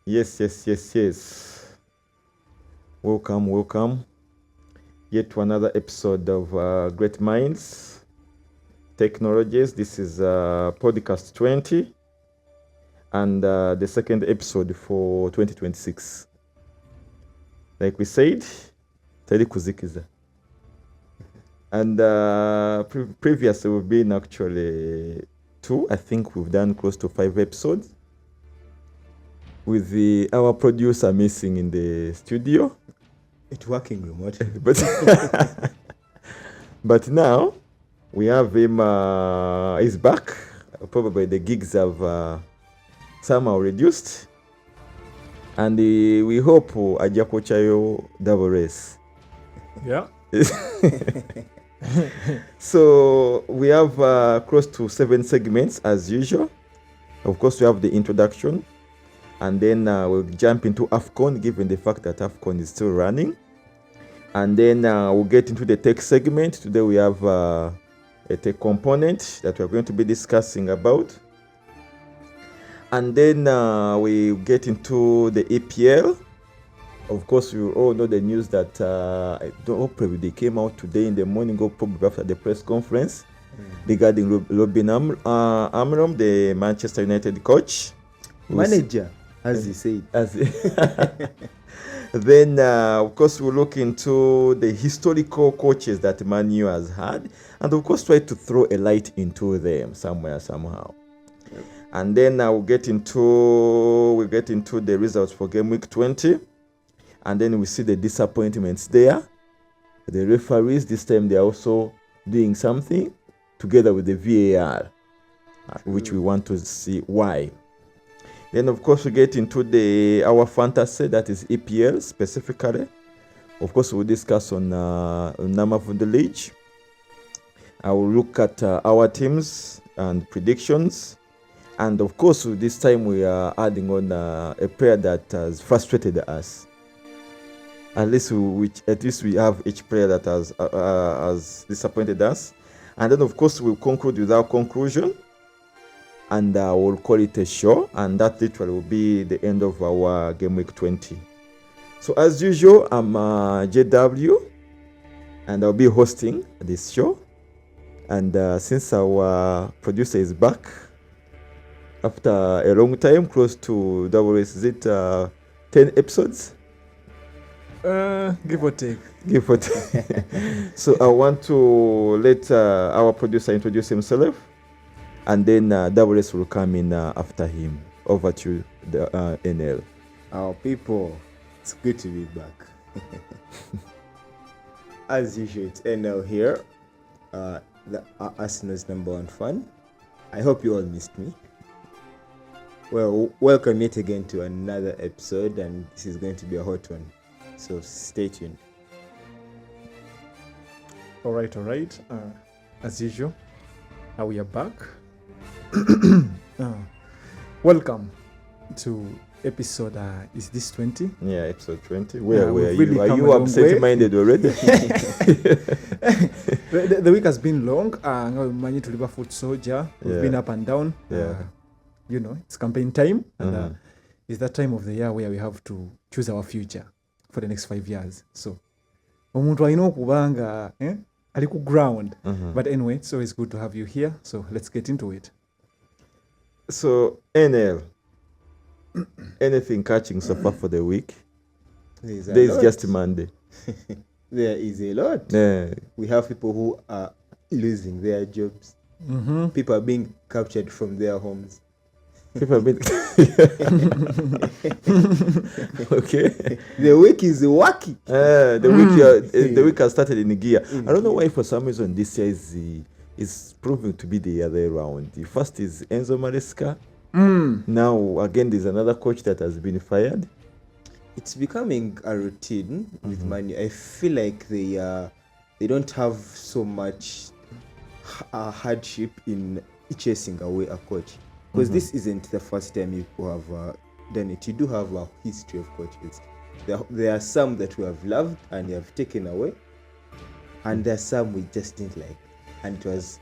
Yes. Welcome. Yet to another episode of Great Minds Technologies. This is podcast 20 and the second episode for 2026. Like we said, tari kuzikiza. And previously we've been actually two. I think we've done close to 5 episodes with our producer missing in the studio. It's working remotely. But now we have him, he's back. Probably the gigs have somehow reduced. And we hope ajja kochayo double race. Yeah. So we have close to 7 segments as usual. Of course, we have the introduction. And then we'll jump into AFCON, given the fact that AFCON is still running. And then we'll get into the tech segment. Today we have a tech component that we're going to be discussing about. And then we get into the EPL. Of course, you all know the news that probably they came out today in the morning, or probably after the press conference, regarding Robin Amram, the Manchester United coach. Manager, as you said. Then, of course, we'll look into the historical coaches that Man U has had, and of course, try to throw a light into them somehow. Yep. And then we'll get into the results for Gameweek 20, and then we see the disappointments there. The referees this time they're also doing something together with the VAR, which we want to see why. Then, of course, we get into our fantasy, that is EPL specifically. Of course, we'll discuss on Nama from the league. I will look at our teams and predictions. And, of course, this time we are adding on a player that has frustrated us. At least we have each player that has disappointed us. And then, of course, we'll conclude with our conclusion. And we'll call it a show, and that literally will be the end of our Gameweek 20. So as usual, I'm JW, and I'll be hosting this show. And since our producer is back, after a long time, close to double race, is it 10 episodes? Give or take. So I want to let our producer introduce himself. And then double S will come in after him. Over to the NL. Our people, it's good to be back. As usual, it's NL here. Arsenal's #1 fan. I hope you all missed me. Well, welcome yet again to another episode, and this is going to be a hot one. So stay tuned. All right. As usual, we are back. Welcome to episode, is this 20? Yeah, episode 20. Where are really you? Are you absent-minded already? The week has been long. Managed to Liverpool soldier. We've been up and down. Yeah. It's campaign time. And it's that time of the year where we have to choose our future for the next 5 years. So, omuntu alina okubanga ali ku ground. But anyway, it's always good to have you here. So let's get into it. So, NL, anything catching so far for the week? There is just Monday. There is a lot. Yeah. We have people who are losing their jobs. People are being captured from their homes. People have been okay. The week is wacky. The week has started in gear. I don't know why for some reason this year is proving to be the other round. The first is Enzo Maresca. Now again there's another coach that has been fired. It's becoming a routine with Man U. I feel like they don't have so much hardship in chasing away a coach. Because this isn't the first time you have done it. You do have a history of coaches. There are some that we have loved and they have taken away, and there are some we just didn't like, and it was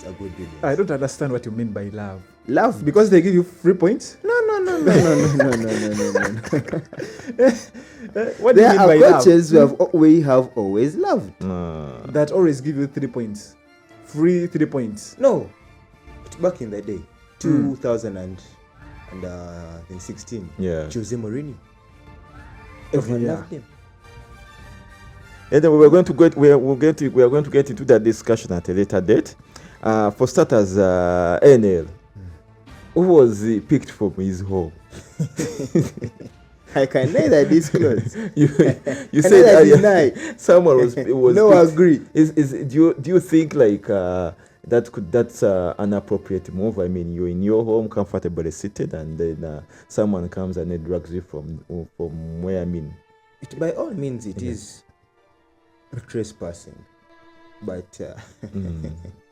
a good business. I don't understand what you mean by love. Love because they give you free points. No. What do you There mean are by love? coaches we have always loved. That always give you 3 points. Free 3 points. No, back in the day, 2016. Yeah. Jose Mourinho. Everyone yeah. loved him. And then we are going to get into that discussion at a later date. For starters, NL, who was picked from his home? I can neither disclose. you I said neither earlier deny. someone was No, picked. agree. Do you think like that's an appropriate move? I mean, you're in your home, comfortably seated, and then someone comes and then drags you from where? I mean, By all means, it is trespassing, but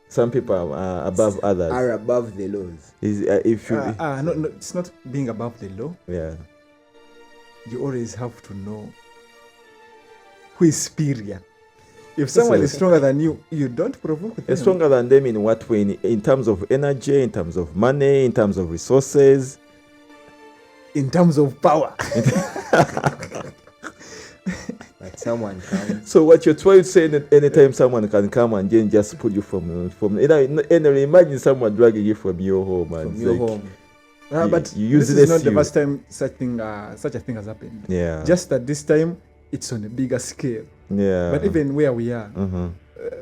some people are above others. are above the laws. If you No, it's not being above the law. yeah. You always have to know who is superior. If someone is stronger than you, you don't provoke them. Stronger than them in what way? In terms of energy, in terms of money, in terms of resources, In terms of power. But someone comes. So what you're trying to say, anytime someone can come and then just pull you from imagine someone dragging you from your home and From your home. But you this is not the first time such a thing has happened. Yeah. Just that this time it's on a bigger scale. Yeah. But even where we are,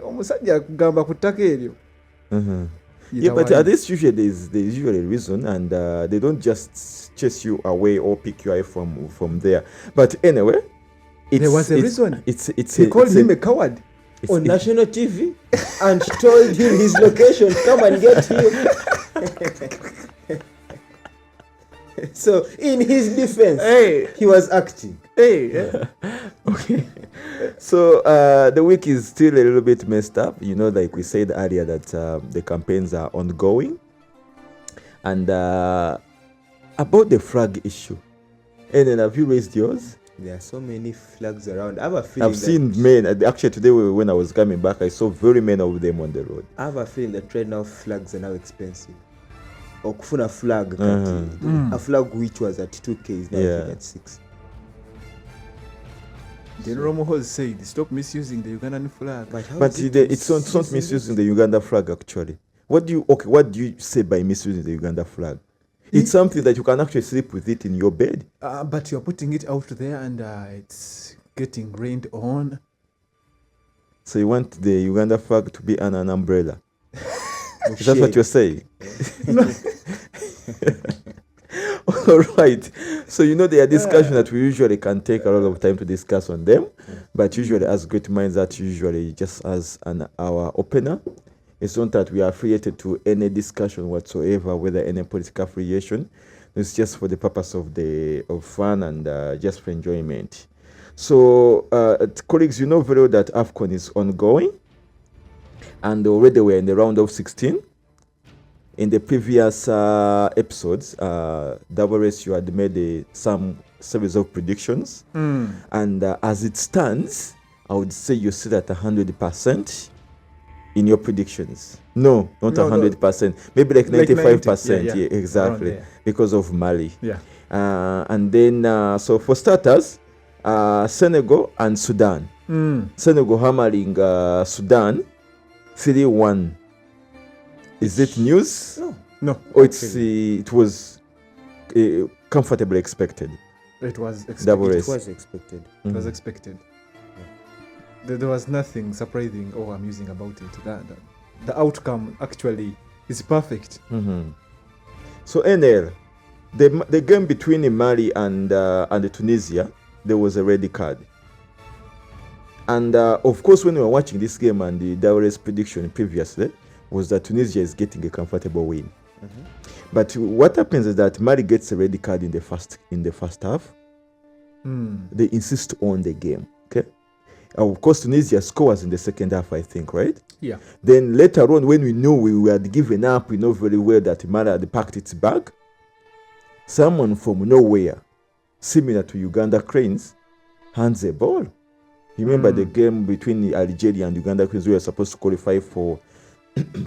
omusajja kugamba ku ttaka eryo. Yeah, but at this usually there's usually a reason, and they don't just chase you away or pick you away from there. But anyway, There was a reason. It's He called him a coward. On national TV and told him his location, come and get him. So in his defense, he was acting. Okay. So the week is still a little bit messed up. You know, like we said earlier, that the campaigns are ongoing. And about the flag issue, and then have you raised yours? There are so many flags around. I have a feeling I've seen men. Actually, today when I was coming back, I saw very many of them on the road. I have a feeling that right now flags are now expensive. Or kufuna flag, a flag which was at 2K is now at 6. General Mohoz said, stop misusing the Ugandan flag. But it's not misusing the Uganda flag actually. What do you say by misusing the Uganda flag? It's something that you can actually sleep with it in your bed. But you're putting it out there and it's getting rained on. So you want the Uganda flag to be an umbrella? Is that what you're saying? All right. So there are discussions that we usually can take a lot of time to discuss on them, but usually as GreatMinds, that usually just as our opener. It's not that we are affiliated to any discussion whatsoever, whether any political affiliation. It's just for the purpose of fun and just for enjoyment. So, colleagues, you know very well that AFCON is ongoing, and already we're in the round of 16. In the previous episodes, WRS, you had made some series of predictions, and as it stands, I would say you're still at 100%. In your predictions? No, not 100%. Maybe like 95%. Yeah, exactly. Because of Mali. Yeah. And then, so for starters, Senegal and Sudan. Senegal hammering Sudan 3-1. Is it news? No. Or it was comfortably expected? It was expected. WRS. It was expected. It was expected. There was nothing surprising or amusing about it. The outcome actually is perfect. So NL, the game between Mali and Tunisia, there was a red card. And of course, when we were watching this game and the WRS prediction previously was that Tunisia is getting a comfortable win. But what happens is that Mali gets a red card in the first half. They insist on the game. Okay. Of course, Tunisia scores in the second half, I think, right? Yeah. Then later on, when we know we had given up, we know very well that Mali had packed its bag. Someone from nowhere, similar to Uganda Cranes, hands a ball. You remember the game between Algeria and Uganda Cranes? We were supposed to qualify for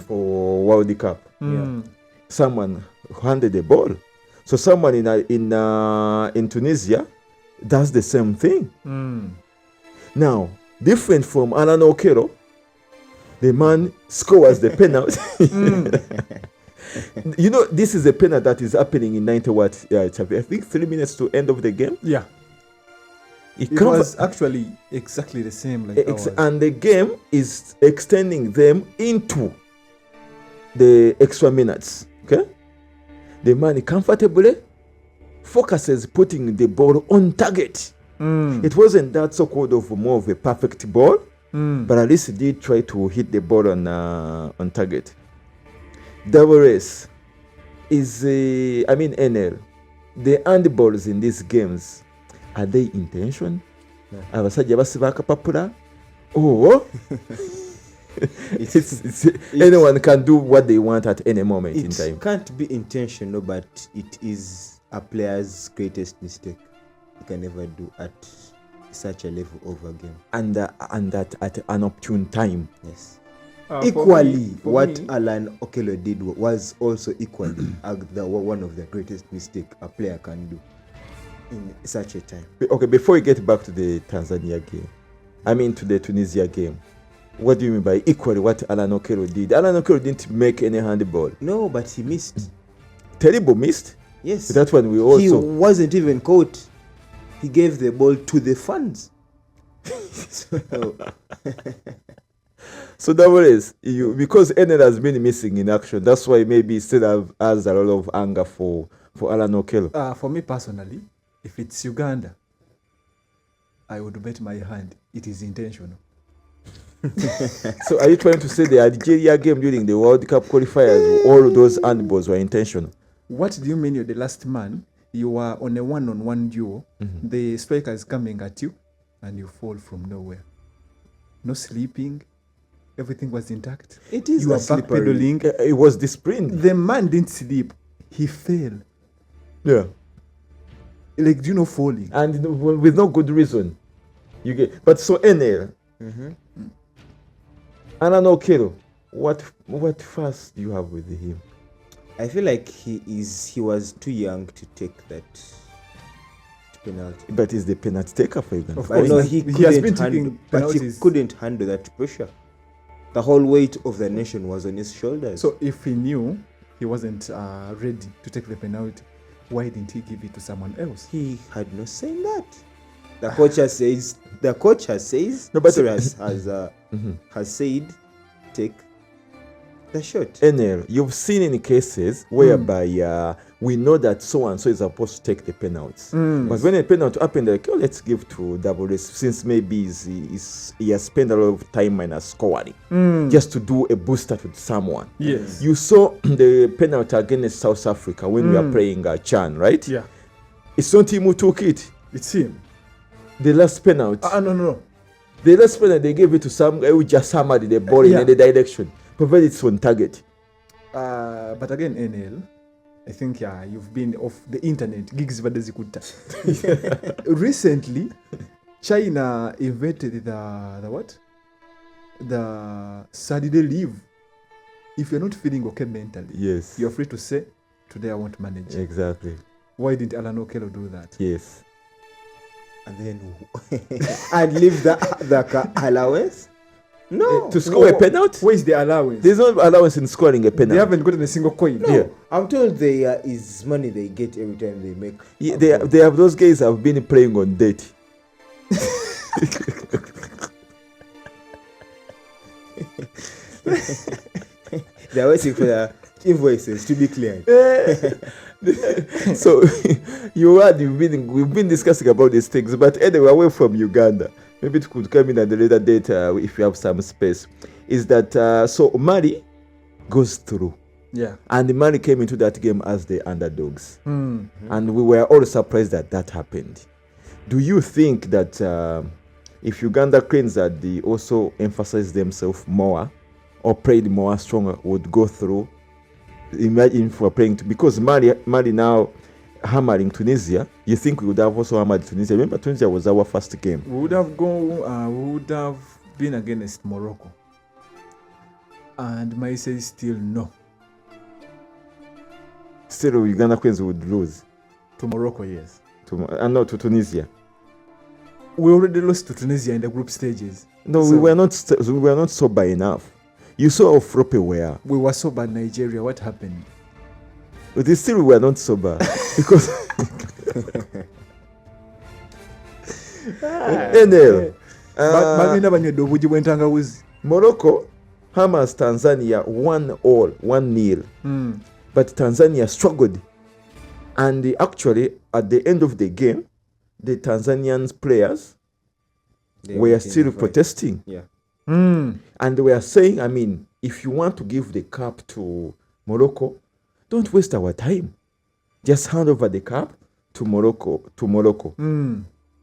World Cup. Yeah. Someone handed the ball. So someone in Tunisia does the same thing. Now, different from Alan Okero, the man scores the penalty. You know, this is a penalty that is happening in 90 what? I think 3 minutes to end of the game. Yeah. It was actually exactly the same like ours. And the game is extending them into the extra minutes. Okay? The man comfortably focuses putting the ball on target. It wasn't that so-called of more of a perfect ball, but at least he did try to hit the ball on target. Double race is, NL. The handballs in these games, are they intention? Abasajja basiba akapapula? Oh, anyone can do what they want at any moment in time. It can't be intentional, but it is a player's greatest mistake you can ever do at such a level of a game. And that at an opportune time. Yes. What me, Alan Okello did was also equally one of the greatest mistakes a player can do in such a time. Okay, before we get back to the Tanzania game, to the Tunisia game, what do you mean by equally what Alan Okello did? Alan Okello didn't make any handball. No, but he missed. Terrible missed? Yes. That one we also... He wasn't even caught. He gave the ball to the fans. So that was because Enel has been missing in action. That's why maybe he still has a lot of anger for Alan Okello. For me personally, if it's Uganda, I would bet my hand it is intentional. So are you trying to say the Algeria game during the World Cup qualifiers, all those handballs were intentional? What do you mean you're the last man? You are on a one-on-one duel. The striker is coming at you, and you fall from nowhere. No sleeping. Everything was intact. It is you are backpedaling. It was the sprint. The man didn't sleep. He fell. Yeah. Like, falling. And with no good reason. You get. But so Enel, Alan Okello, what fuss do you have with him? I feel like he was too young to take that penalty. But he's the penalty taker for Uganda. Of course. I know he has been taking penalties. But he couldn't handle that pressure. The whole weight of the nation was on his shoulders. So if he knew he wasn't ready to take the penalty, why didn't he give it to someone else? He had no say in that. The coach has said, no, but has said, take the shot. Enel, you've seen in cases whereby we know that so and so is supposed to take the penalties. But when a penalty happened, like, let's give to double race, since maybe he has spent a lot of time minus scoring just to do a booster to someone. Yes. You saw the penalty against South Africa when we are playing Chan, right? Yeah. It's not him who took it. It's him. The last penalty. No. The last penalty, they gave it to some guy who just hammered the ball in any direction, provided it's on target. But again, NL, I think you've been off the internet. Gigs badezikuta. Recently, China invented the what? The Saturday leave. If you're not feeling okay mentally, Yes. you're free to say, today I won't manage. Exactly. Why didn't Alan Okello do that? Yes. And then and leave the allowance? No. To score a penalty? Where is the allowance? There's no allowance in scoring a penalty. They haven't gotten a single coin. No. Yeah. I'm told there is money they get every time they make. They have those guys have been playing on date. They're waiting for the invoices to be cleared. So we've been discussing about these things, but anyway, away from Uganda, maybe it could come in at the later date if you have some space. Is that so Mali goes through. Yeah. And Mali came into that game as the underdogs. And we were all surprised that happened. Do you think that if Uganda Cranes had also emphasized themselves more or played more stronger, would go through? Imagine if we're playing because Mali now hammering Tunisia. You think we would have also hammered Tunisia? Remember, Tunisia was our first game. We would have been against Morocco. And my say still no. still Uganda Queens would lose To Morocco, yes. no, to Tunisia. We already lost to Tunisia in the group stages. No, So- we were not sober enough. You saw how floppy we were. We were so bad, Nigeria. What happened? But they still were not sober because NL. Bagenda banyedde obugi bw'entangawuzi. Morocco hammers Tanzania 1-0. But Tanzania struggled. And actually, at the end of the game, the Tanzanian players They were went in still the fight. protesting. Yeah. And they were saying, I mean, if you want to give the cup to Morocco, don't waste our time. Just hand over the cup to Morocco.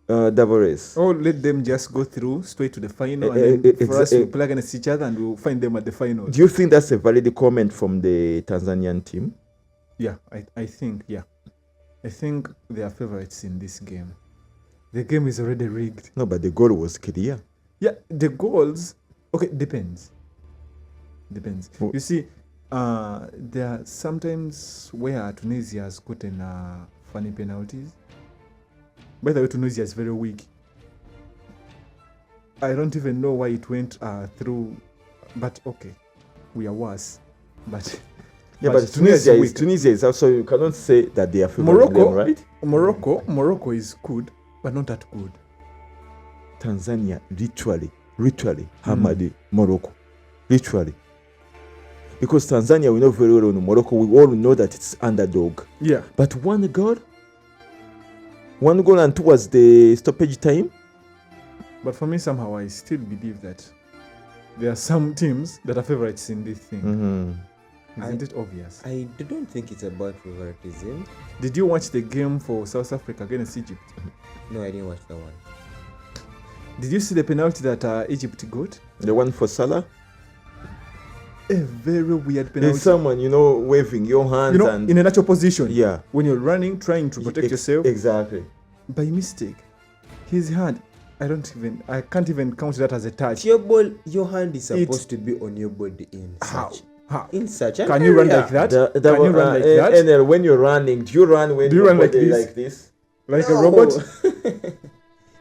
Double race. Or let them just go through straight to the final, Eh, and then for us, exa- we'll play against each other and we'll find them at the final. Do you think that's a valid comment from the Tanzanian team? Yeah, I think, yeah. I think they are favorites in this game. The game is already rigged. No, but the goal was clear. Yeah, the goals, okay, depends. Oh. You see, there are sometimes where Tunisia has gotten funny penalties. By the way, Tunisia is very weak. I don't even know why it went through, but okay, we are worse. But Yeah, But but Tunisia weak. is also, you cannot say that they are favoring them, right? Morocco is good, but not that good. Tanzania literally hammered Morocco. Literally. Because Tanzania, we know very well in Morocco, we all know that it's underdog. Yeah, But one goal and towards the stoppage time. but for me somehow I still believe that there are some teams that are favorites in this thing. Mm-hmm. Isn't it obvious? I don't think it's about favoritism. Did you watch the game for South Africa against Egypt? No, I didn't watch that one. Did you see the penalty that Egypt got? The one for Salah. A very weird There's penalty. someone, waving your hands You know, and in a natural position. yeah. When you're running, trying to protect yourself, Exactly. by mistake, his hand. I can't even count that as a touch. Your hand is supposed to be on your body in How? such. How? In such an Can you run area. like that? Can Can you run like that? And when you're running, do you run when Do you your run like body this? like this? Like No. a robot?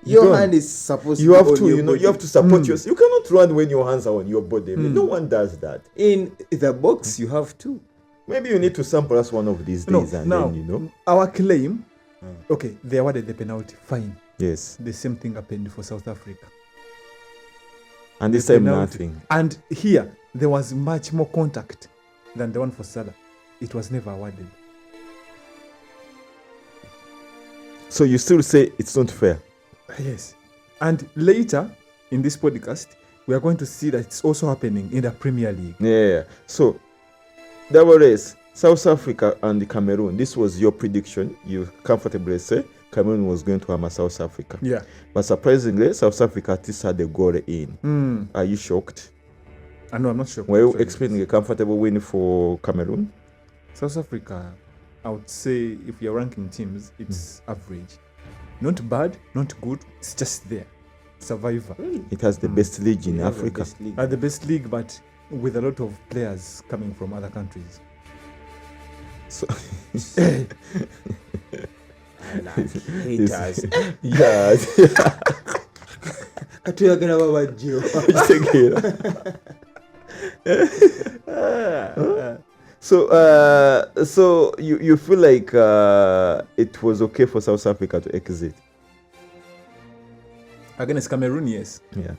Your don't. hand is supposed You to have be on to, your you know, body. you have to support yourself. You cannot run when your hands are on your body. I mean, no one does that. In the box, you have to. Maybe you need to sample us one of these No, days and now, then, our claim, okay, they awarded the penalty, fine. Yes. The same thing happened for South Africa. And this The time penalty. nothing. And here, there was much more contact than the one for Salah. It was never awarded. So you still say it's not fair. Yes. And later in this podcast, we are going to see that it's also happening in the Premier League. Yeah. So double race, South Africa and Cameroon. This was your prediction. You comfortably say Cameroon was going to hammer South Africa. Yeah. But surprisingly, South Africa at least had a goal in. Are you shocked? No, I'm not sure. Were you expecting a comfortable win for Cameroon? South Africa, I would say if you're ranking teams, it's average. Not bad, not good. It's just there. Survivor. It has the best league in They have the Africa. best league. The best league, but with a lot of players coming from other countries. So, Haters. yeah. Katuyagala babajjo. So you feel like it was okay for South Africa to exit? Against Cameroon, yes. Yeah.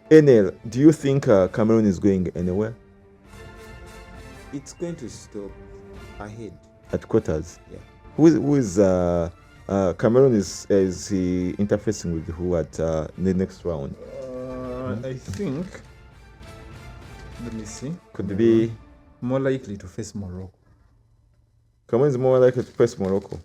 NL, do you think Cameroon is going anywhere It's going to stop ahead. at quarters? Yeah. Who is Cameroon is he interfacing with who at the next round? I think. Let me see. Could be More likely to face Morocco. Cameroon is more likely to face Morocco.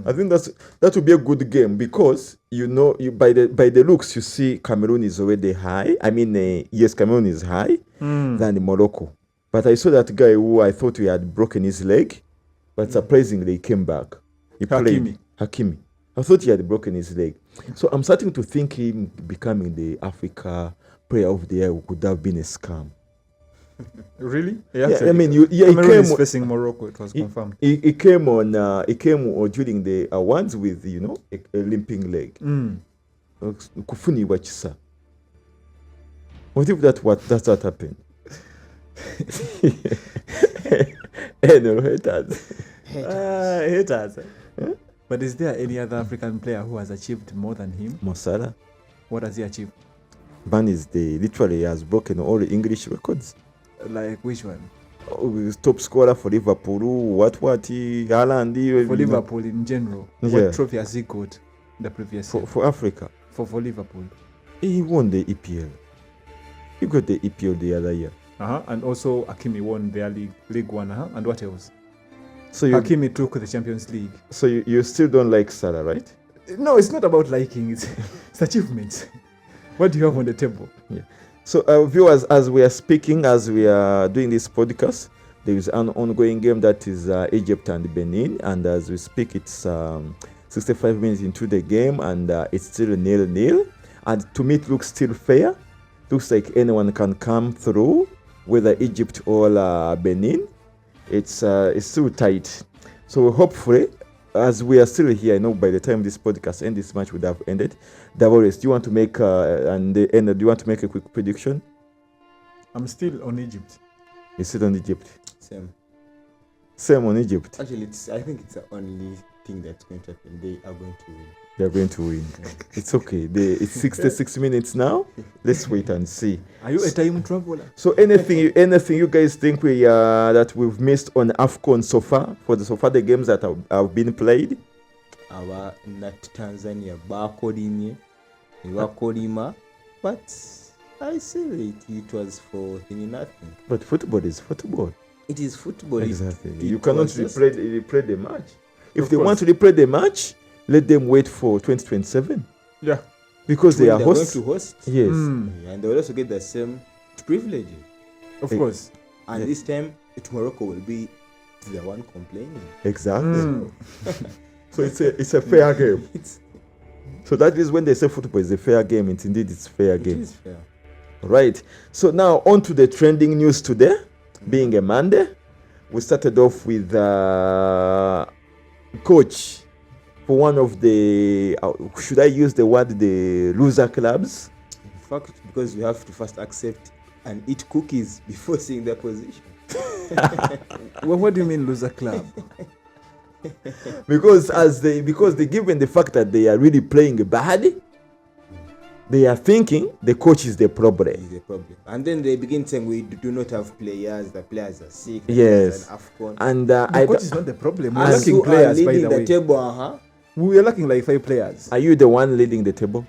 I think that would be a good game because you by the looks you see Cameroon is already high. I mean, yes, Cameroon is high than Morocco. But I saw that guy who I thought he had broken his leg, but surprisingly he came back. He played Hakimi. I thought he had broken his leg. So I'm starting to think him becoming the Africa Player of the Year could have been a scam. Really? I mean, he Cameroon came. is facing Morocco. It was confirmed. He came on. He came during the awards with a limping leg. Kufuniwa chisa. What if that's what happened? No, Haters. But is there any other African player who has achieved more than him? Mo Salah. What has he achieved? Man is literally has broken all the English records. Like which one? Top scorer for Liverpool. Haaland. For Liverpool in general. Yeah. What trophy has he got the previous year? For Africa. For Liverpool. He won the EPL. He got the EPL the other year. And also Hakimi won their League One. And what else? So Hakimi took the Champions League. So you still don't like Salah, right? No, it's not about liking. It's achievements. What do you have on the table? Yeah. So viewers, as we are speaking, as we are doing this podcast, there is an ongoing game that is Egypt and Benin, and as we speak, it's 65 minutes into the game, and it's still 0-0. And to me, it looks still fair. Looks like anyone can come through, whether Egypt or Benin. It's still tight. So hopefully, as we are still here, I know by the time this podcast ends, this match would have ended. Davoris, do you want to make do you want to make a quick prediction? I'm still on Egypt. You're still on Egypt. Same on Egypt. Actually, I think it's the only thing that's going to happen. They are going to win. They're going to win. It's okay. It's 66 minutes now. Let's wait and see. Are you a time traveler? So anything you guys think that we've missed on AFCON so far the games that have been played? Our not Tanzania bakolimye bakolima, but I say it was for nothing. But football is football. It is football. Exactly. You cannot replay the match. If they want to replay the match, let them wait for 2027. Yeah. Because they are hosts. Going to host. Yes. And they will also get the same privileges. Of course. And this time, Morocco will be the one complaining. Exactly. So it's a fair game. So that is when they say football is a fair game. It's fair game. It is fair. Right. So now on to the trending news today, being a Monday. We started off with coach for one of the, should I use the word, the loser clubs? In fact, because you have to first accept and eat cookies before seeing their position. Well, what do you mean loser club? because they given the fact that they are really playing bad, they are thinking the coach is the problem. And then they begin saying we do not have players, the players are sick. Yes. And the coach is not the problem. We're lacking players, by the way. The table, We are lacking like 5 players. Are you the one leading the table?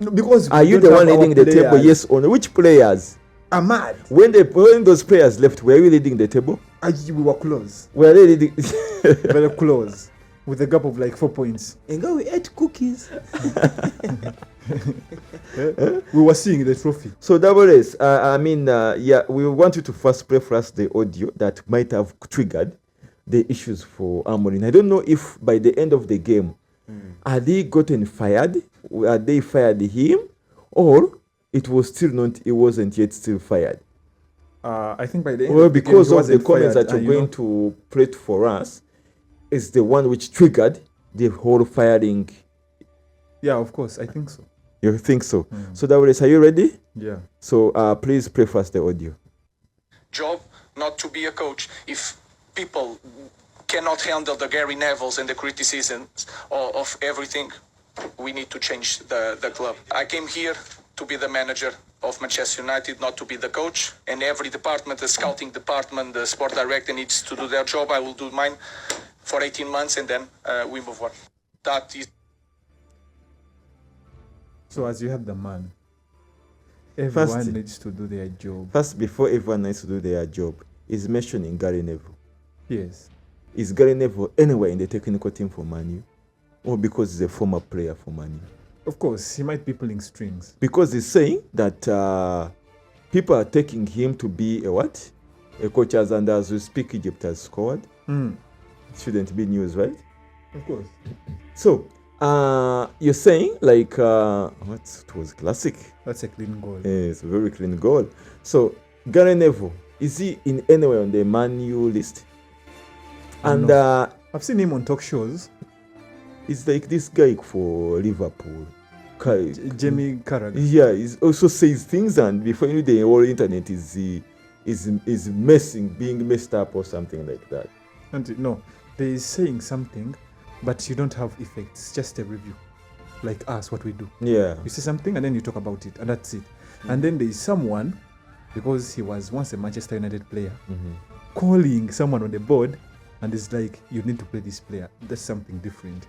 No, because are you the one leading the table? Yes or no? Which players? Ahmad. When those players left, were you leading the table? We were close. Were they leading? Very close. With a gap of like 4 points. And we ate cookies. We were seeing the trophy. So Davoris, we want you to first play for us the audio that might have triggered the issues for Amorim. I don't know if by the end of the game, are they gotten fired? Are they fired him? Or it wasn't yet still fired? I think by the end of the game, because of the comments that you're going to play for us, is the one which triggered the whole firing. Yeah, of course. I think so. You think so? So Davoris, are you ready? Yeah. So please play for us the audio. Job not to be a coach. If people cannot handle the Gary Nevilles and the criticisms of everything, we need to change the club. I came here to be the manager of Manchester United, not to be the coach. And every department, the scouting department, the sport director needs to do their job. I will do mine for 18 months and then we move on. That is. So as you have the man, everyone needs to do their job. First, before everyone needs to do their job, is mentioning Gary Neville. Yes. Is Gary Neville anywhere in the technical team for Man U? Or because he's a former player for Man U? Of course, he might be pulling strings. Because he's saying that people are taking him to be a what? A coach, and as we speak, Egypt has scored. Shouldn't be news, right? Of course. So, you're saying like, it was classic. That's a clean goal. Yes, a very clean goal. So, Gary Neville, is he in anywhere on the Man U list? And I've seen him on talk shows. it's like this guy for Liverpool. Jamie Carragher. Yeah, he also says things, and before you know, the whole internet is being messed up or something like that. And no, there is saying something, but you don't have effects. It's just a review, like us, what we do. Yeah. You say something and then you talk about it, and that's it. And then there is someone, because he was once a Manchester United player, calling someone on the board, and it's like, you need to play this player. That's something different.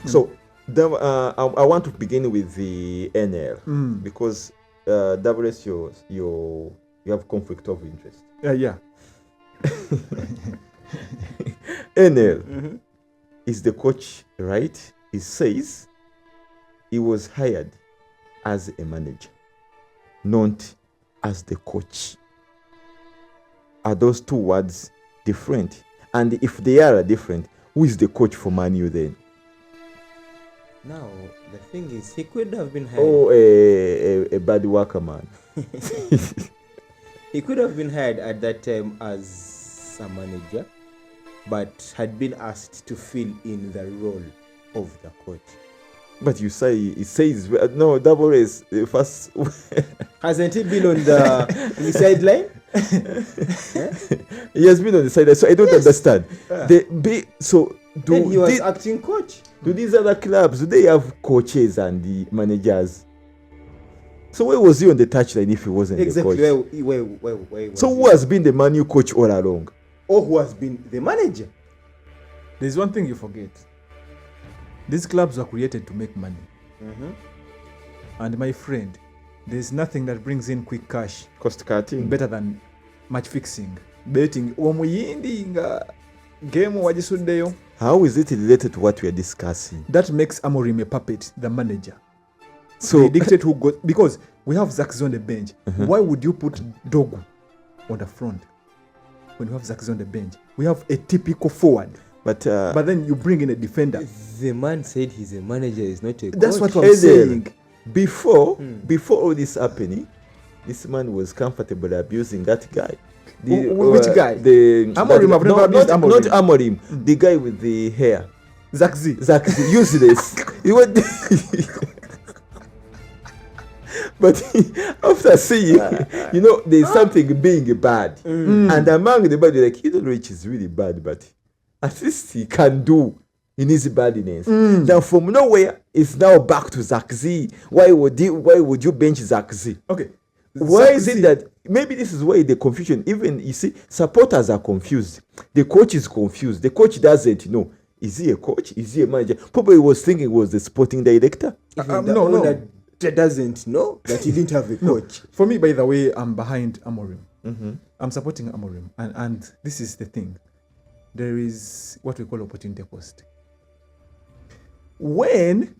So I want to begin with the NL because WS you have conflict of interest. Yeah. NL is the coach, right? He says he was hired as a manager, not as the coach. Are those two words different? And if they are different, who is the coach for Man U then? Now, the thing is, he could have been hired. Oh, a bad worker man. He could have been hired at that time as a manager, but had been asked to fill in the role of the coach. But you say, it says, no, double S, first. Hasn't he been on the sideline? He has been on the sideline, so I don't understand. Then he was acting coach. Do these other clubs, do they have coaches and the managers? So where was he on the touchline if he wasn't the coach? Where so who has been the Man U coach all along? Or who has been the manager? There's one thing you forget. These clubs were created to make money. And my friend, there's nothing that brings in quick cash Cost cutting. better than match fixing, betting. Omuyindi nga game wagisuddeyo. How is it related to what we are discussing? That makes Amorim a puppet, the manager. So They dictate who goes, because we have Zaxi on the bench. Why would you put Dogu on the front when you have Zaxi on the bench? We have a typical forward, but then you bring in a defender. The man said he's a manager, he's not a coach. That's what I'm Edel, saying. before all this happening, this man was comfortable abusing that guy. Which guy? Amorim. I've never abused Amorim. Not Amorim. The guy with the hair. Zaxi. Exactly. Useless. He went. But after seeing, there's something being bad, and among the bad, like, you don't know which is really bad, but at least he can do in his badness. Now from nowhere, it's now back to Zaxi. Why would you bench Zaxi? Okay. Why is it that maybe this is why the confusion? Even you see, supporters are confused. The coach is confused. The coach doesn't know. Is he a coach? Is he a manager? Probably was thinking it was the sporting director. Even the owner doesn't know that he didn't have a coach. For me, by the way, I'm behind Amorim. I'm supporting Amorim, and this is the thing. There is what we call opportunity cost. When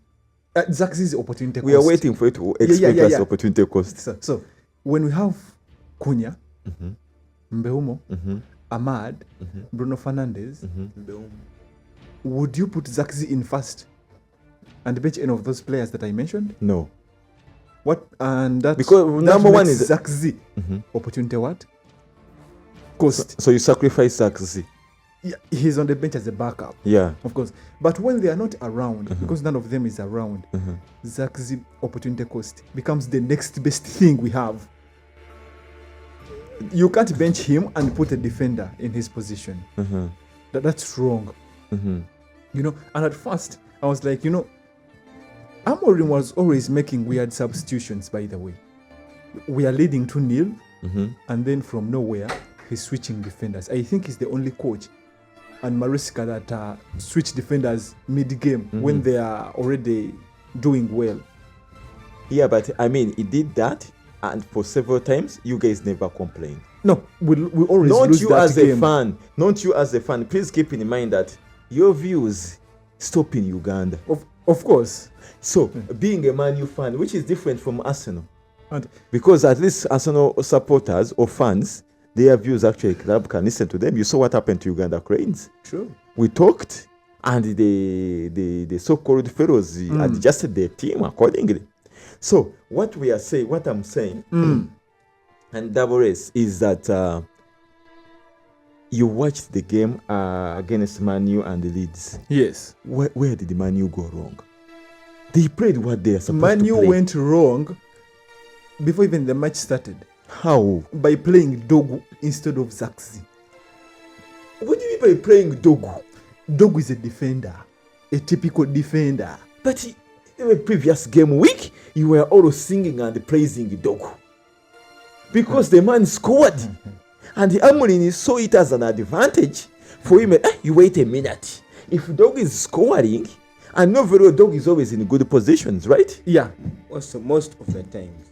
Zaxi's opportunity cost. We are waiting for it to explain us opportunity cost. So when we have Cunha, Mbeumo, Ahmad, Bruno Fernandes, would you put Zaxi in first and bench any of those players that I mentioned? No. What? And that because that number one makes is Zaxi. Opportunity what? Cost. So you sacrifice Zaxi. Yeah, he's on the bench as a backup. Yeah. Of course. But when they are not around, because none of them is around, Zaxi opportunity cost becomes the next best thing we have. You can't bench him and put a defender in his position. That's wrong. And at first, I was like, Amorim was always making weird substitutions, by the way. We are leading 2-0, and then from nowhere, he's switching defenders. I think he's the only coach and Maresca that switch defenders mid-game when they are already doing well. Yeah, but I mean, he did that, and for several times, you guys never complained. No, we always not lose you that as game. a fan. Not you as a fan. Please keep in mind that your views stop in Uganda. Of course. So, being a Man U fan, which is different from Arsenal, And because at least Arsenal supporters or fans, their views actually club can listen to them. You saw what happened to Uganda Cranes. True. We talked, and the so-called fellows adjusted their team accordingly. So what I'm saying and Double S is that you watched the game against Man U and the Leeds. Yes. Where did the Man U go wrong? They played what they are supposed Man to U play. went wrong before even the match started How? by playing Dogu instead of Zaxi. What do you mean by playing Dogu? Dogu is a defender, a typical defender. But in the previous game week, you were always singing and praising Dogu. Because the man scored. And the Amorim saw it as an advantage for him. You wait a minute. If Dogu is scoring, and know very well Dogu is always in good positions, right? Yeah. Also, most of the times.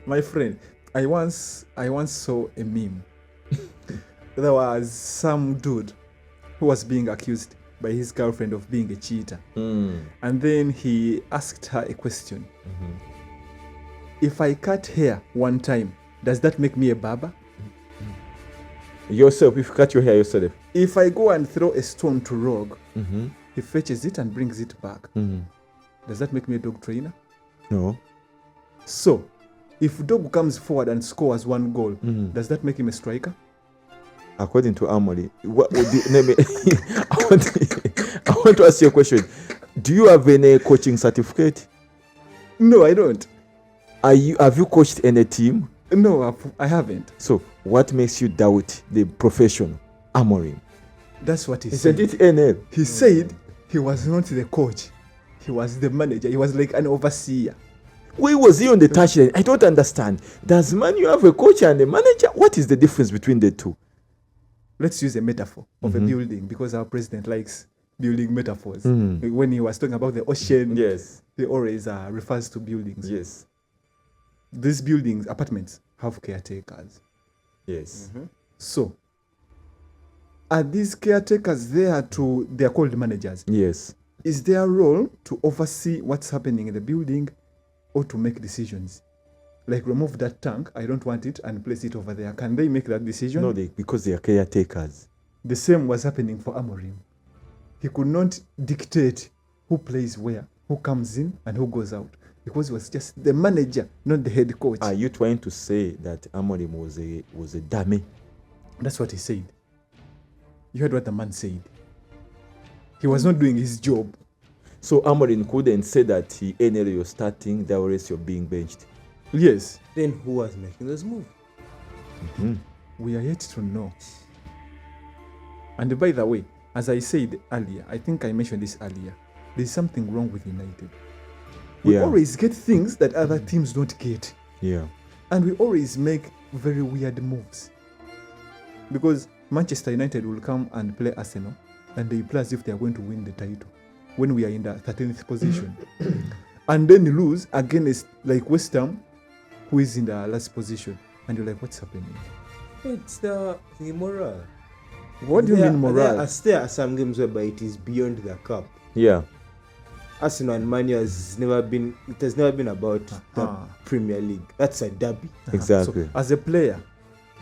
My friend, I once saw a meme. There was some dude who was being accused by his girlfriend of being a cheater. And then he asked her a question. If I cut hair one time, does that make me a barber? Yourself, if you cut your hair yourself. If I go and throw a stone to Rogue, he fetches it and brings it back. Does that make me a dog trainer? No. So, if Dog comes forward and scores one goal, does that make him a striker? According to Amorim, what would you name it? I want to ask you a question. Do you have any coaching certificate? No, I don't. Have you coached any team? No, I haven't. So, what makes you doubt the profession, Amorim? That's what he Isn't said. it NL? He said he was not the coach. He was the manager. He was like an overseer. Where was he on the touchline? I don't understand. Does Man U have a coach and a manager? What is the difference between the two? Let's use a metaphor of a building, because our president likes building metaphors. When he was talking about the ocean, Yes. he always refers to buildings. Yes. These buildings, apartments, have caretakers. Yes. So, are these caretakers there to, they are called managers. Yes. Is their role to oversee what's happening in the building or to make decisions? Like, remove that tank, I don't want it, and place it over there. Can they make that decision? No, because they are caretakers. The same was happening for Amorim. He could not dictate who plays where, who comes in, and who goes out, because he was just the manager, not the head coach. Are you trying to say that Amorim was a dummy? That's what he said. You heard what the man said. He was not doing his job. So Amorim couldn't say that NL you're starting, that or else you're being benched. Yes. Then who was making those moves? We are yet to know. And by the way, as I said earlier, I think I mentioned this earlier, there's something wrong with United. We Yeah. always get things that other teams don't get. Yeah. And we always make very weird moves. Because Manchester United will come and play Arsenal, and they play as if they are going to win the title when we are in the 13th position. And then lose against like West Ham, who is in the last position. And you're like, what's happening? It's the morale. What do you mean morale? There are some games whereby it is beyond the cup. Yeah. Arsenal and Man U has never been about the Premier League. That's a derby. Exactly. So, as a player,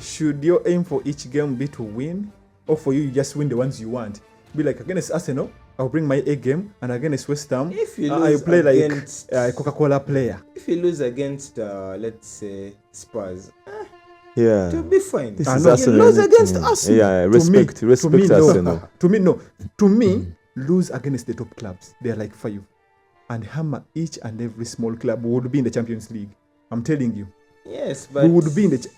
should your aim for each game be to win, or for you just win the ones you want? Be like, against Arsenal, I'll bring my A game, and against West Ham, If you I lose play against- like a Coca-Cola player. If you lose against, let's say, Spurs, Yeah. it'll be fine. This Ah, is no. Arsenal. You lose against Mm. Arsenal. Yeah, To respect me, Arsenal. no. To me, no. To me, lose against the top clubs. They are like 5. And hammer each and every small club who would be in the Champions League. I'm telling you. Yes, but Who would be in the...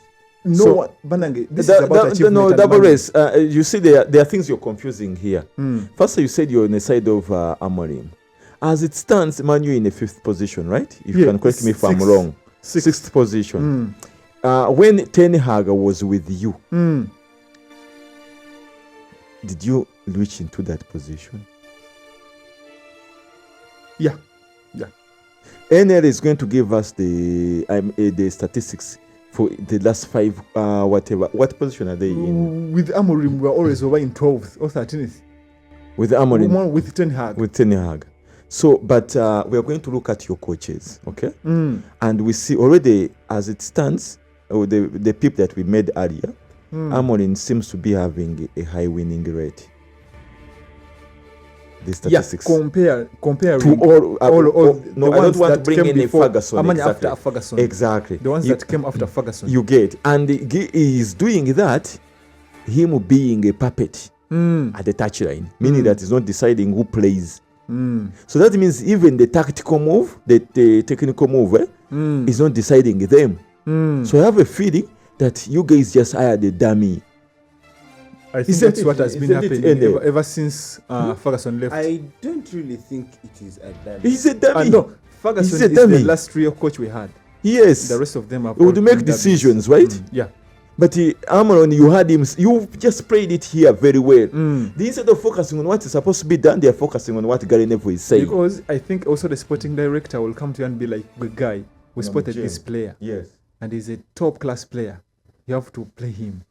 No So, one... Banange, this is about achievement No, and double money. race. You see, there are things you're confusing here. First, you said you're on the side of Amorim. As it stands, Man U in the 5th position, right? If you Yeah, can correct me if I'm sixth. wrong. Sixth. 6th position. When Ten Hag was with you, did you reach into that position? Yeah. NL is going to give us the statistics for the last 5, whatever. What position are they in? With Amorim, we're always over in 12th or 13th. With Amorim? With Ten Hag. With Ten Hag. So, but we are going to look at your coaches, okay? And we see already, as it stands, the pick that we made earlier, Amorim seems to be having a high winning rate. the statistics. comparing To all the no, I ones don't want to that bring came in before, Ferguson. after Ferguson. Exactly. The ones that came after Ferguson. You get, and he is doing that, him being a puppet at the touchline, meaning that he's not deciding who plays. So that means even the tactical move, the technical move, is not deciding them. So I have a feeling that you guys just hired a dummy. I think that's what has been happening ever since Ferguson left. I don't really think it is a dummy. He's a dummy. No, Ferguson is the last real coach we had. Yes. The rest of them are. He would make decisions, right? Yeah. But Amaron, you had him. You just played it here very well. Instead of focusing on what is supposed to be done, they are focusing on what Gary Neville is saying. Because I think also the sporting director will come to you and be like, "Good guy, we spotted this player. Yes. And he's a top class player. You have to play him."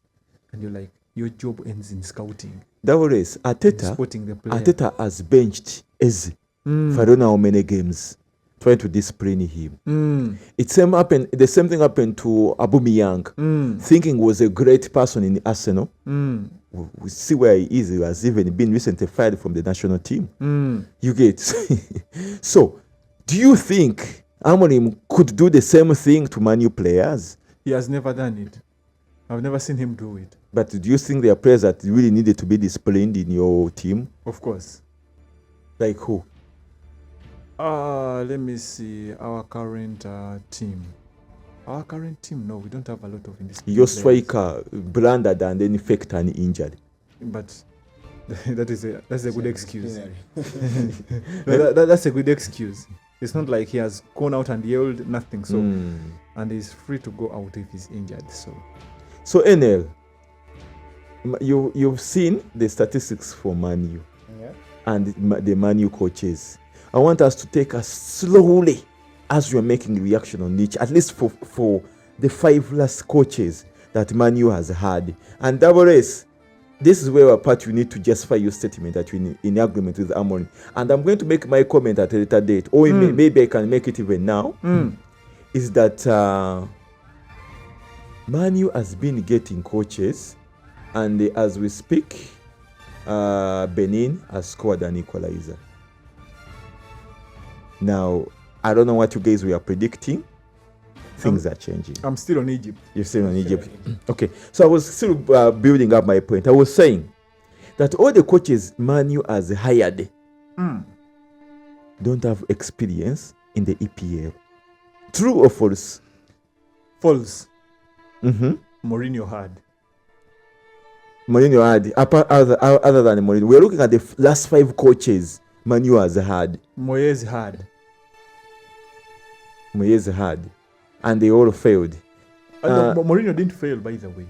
And you're like, your job ends in scouting. That was Arteta. Spotting the player. Arteta has benched Eze for I don't know how many games, trying to discipline him. The same thing happened to Aubameyang, thinking he was a great person in Arsenal. We see where he is. He has even been recently fired from the national team. You get. So, do you think Amorim could do the same thing to Man U players? He has never done it. I've never seen him do it. But do you think there are players that really needed to be disciplined in your team? Of course. Like who? Let me see our current team. Our current team, no, we don't have a lot of indisciplined Your players. striker blundered and then faked an injury. But that's a good excuse. That's a good excuse. It's not like he has gone out and yelled nothing. So and he's free to go out if he's injured. So NL, you've seen the statistics for Man U and the Man U coaches. I want us to take us slowly as you're making reaction on each, at least for the 5 last coaches that Man U has had. And WS, this is where you need to justify your statement that you're in agreement with Amorim. And I'm going to make my comment at a later date, or maybe I can make it even now, is that Man U has been getting coaches, and as we speak, Benin has scored an equalizer. Now, I don't know what you guys were predicting. Things are changing. I'm still on Egypt. You're still on Egypt. Okay. So I was still building up my point. I was saying that all the coaches Man U has hired don't have experience in the EPL. True or false? False. Mourinho had. Mourinho had. Other than Mourinho, we're looking at the last 5 coaches Man U has had. Moyes had. And they all failed. Mourinho didn't fail, by the way.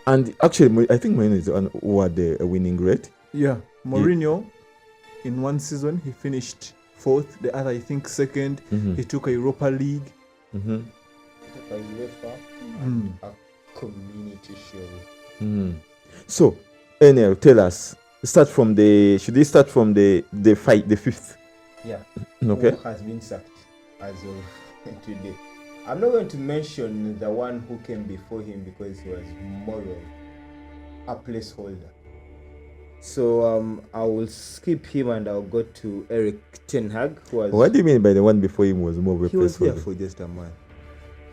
And actually, I think Mourinho is the one who had a winning rate. Yeah. Mourinho, in one season, he finished 4th. The other, I think, 2nd. He took a Europa League. A UEFA a Community Shield. So, NL, tell us. Should we start from the 5th? Yeah. Okay. Who has been sacked as of today? I'm not going to mention the one who came before him because he was more of a placeholder. So I will skip him and I'll go to Erik ten Hag, who was. What do you mean by the one before him was more of a He was there placeholder? for just a month.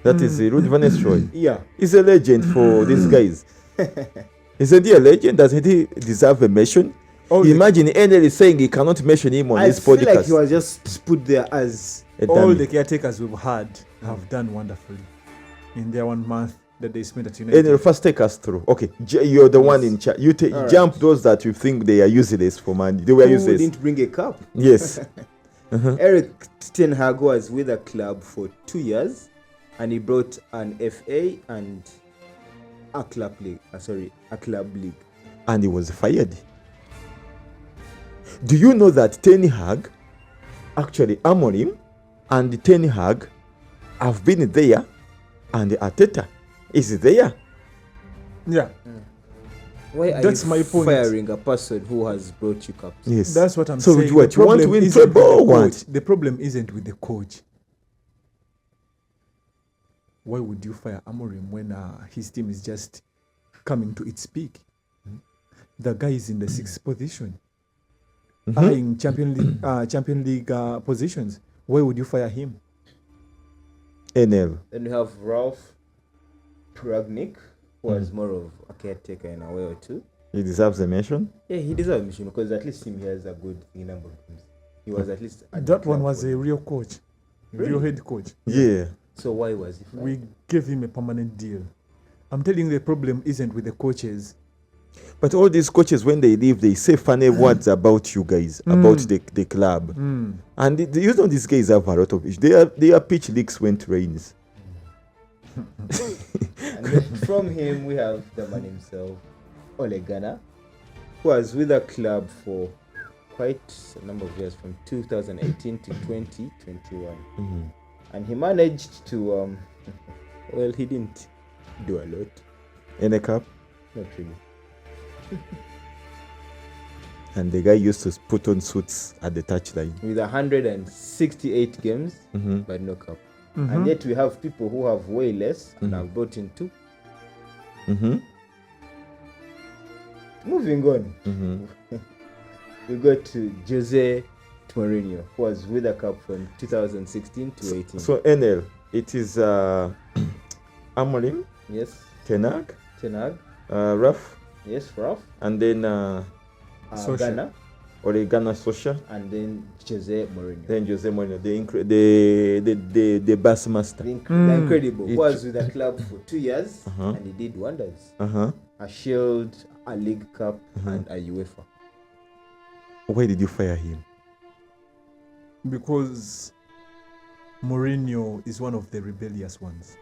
That is Ruud van Nistelrooy. Yeah. He's a legend for these guys. Isn't he a legend? Doesn't he deserve a mention? Imagine NL is saying he cannot mention him on his podcast. I feel like he was just put there as all the caretakers we've had have done wonderfully in their 1 month that they spent at United. NL, first take us through. Okay, you're the one in charge. You jump those that you think they are useless for Man. They were useless. Who didn't bring a cup? Yes. Erik ten Hag was with the club for 2 years, and he brought an FA and a club league. And he was fired. Do you know that Ten Hag, actually Amorim and Ten Hag have been there, and Arteta is there? Yeah. Why are That's you my point. firing a person who has brought you cups? Yes. That's what I'm So saying. what, you want to win treble or what? The problem isn't with the coach. Why would you fire Amorim when his team is just coming to its peak? The guy is in the 6th position. eyeing Champion League positions, why would you fire him? NL. Then we have Ralph Ragnick, who was more of a caretaker in a way or two. He deserves a mention. Yeah, he deserves a mention because at least he has a good number of games. He was at least at the That one club was for- a real coach, real Really? head coach. Yeah. So why was he fired? We gave him a permanent deal. I'm telling you, the problem isn't with the coaches. But all these coaches, when they leave, they say funny words about you guys, about the club. And these guys have a lot of issues. Their pitch leaks when it rains. And then from him, we have the man himself, Ole Gunnar, who was with the club for quite a number of years, from 2018 to 2021. And he managed to, well, he didn't do a lot. In a cup. Not really. And the guy used to put on suits at the touchline. With 168 games, but no cup. And yet we have people who have way less and have brought in 2. Moving on, we go to Jose Mourinho, who was with the club from 2016 to 18. So NL, it is Amorim, Yes, Ten Hag, Raf, yes, Ralph, and then Solskjaer. Ghana, Ole Gunnar Solskjaer, and then Jose Mourinho. then Jose Mourinho, the bus master. The incredible, who It- was with the club for 2 years, and he did wonders. A Shield, a League Cup, and a UEFA. Why did you fire him? Because Mourinho is one of the rebellious ones.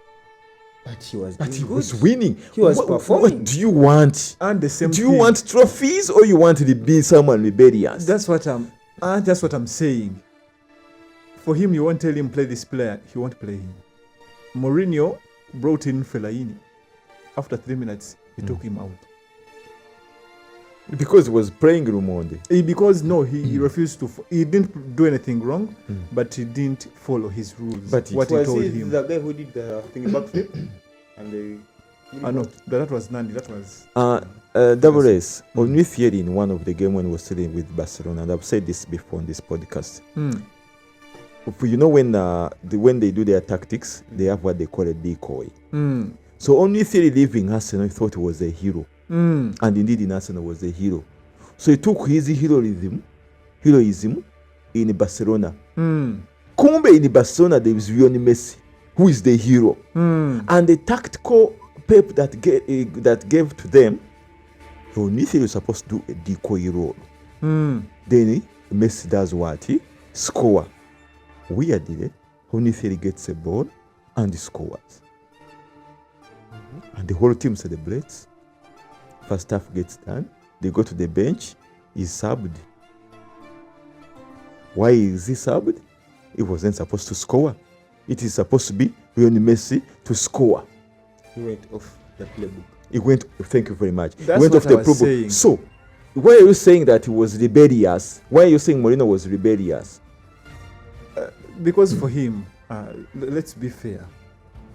But he was But doing he good. was winning. He was What performing. do you want? And the same Do you thing. want trophies or you want to be someone rebellious? That's what I'm saying. For him, you won't tell him play this player, he won't play him. Mourinho brought in Fellaini. After 3 minutes, he took him out. Because he was playing Rumonde. Because he refused to. He didn't do anything wrong, but he didn't follow his rules. But it what he Was told he him. the guy who did the thingy backflip? And the No, that was Nandi. That was. Double S, on Thierry in one of the game when he was still with Barcelona, and I've said this before on this podcast. You know when they do their tactics, they have what they call a decoy. So only Thierry leaving Arsenal, he thought he was a hero. And indeed in Arsenal was a hero. So he took his heroism in Barcelona. Kumbe in Barcelona there is Lionel Messi, who is the hero. And the tactical Pep that gave to them, only Thierry was supposed to do a decoy role. Then Messi does what? He score. Weirdly, only Thierry gets a ball and he scores. And the whole team celebrates. First half gets done. They go to the bench. He's subbed. Why is he subbed? He wasn't supposed to score. It is supposed to be Lionel Messi to score. he went off the playbook. He went. Thank you very much. That's He went what off the I was playbook. saying. So, why are you saying that he was rebellious? Why are you saying Mourinho was rebellious? Because for him, let's be fair,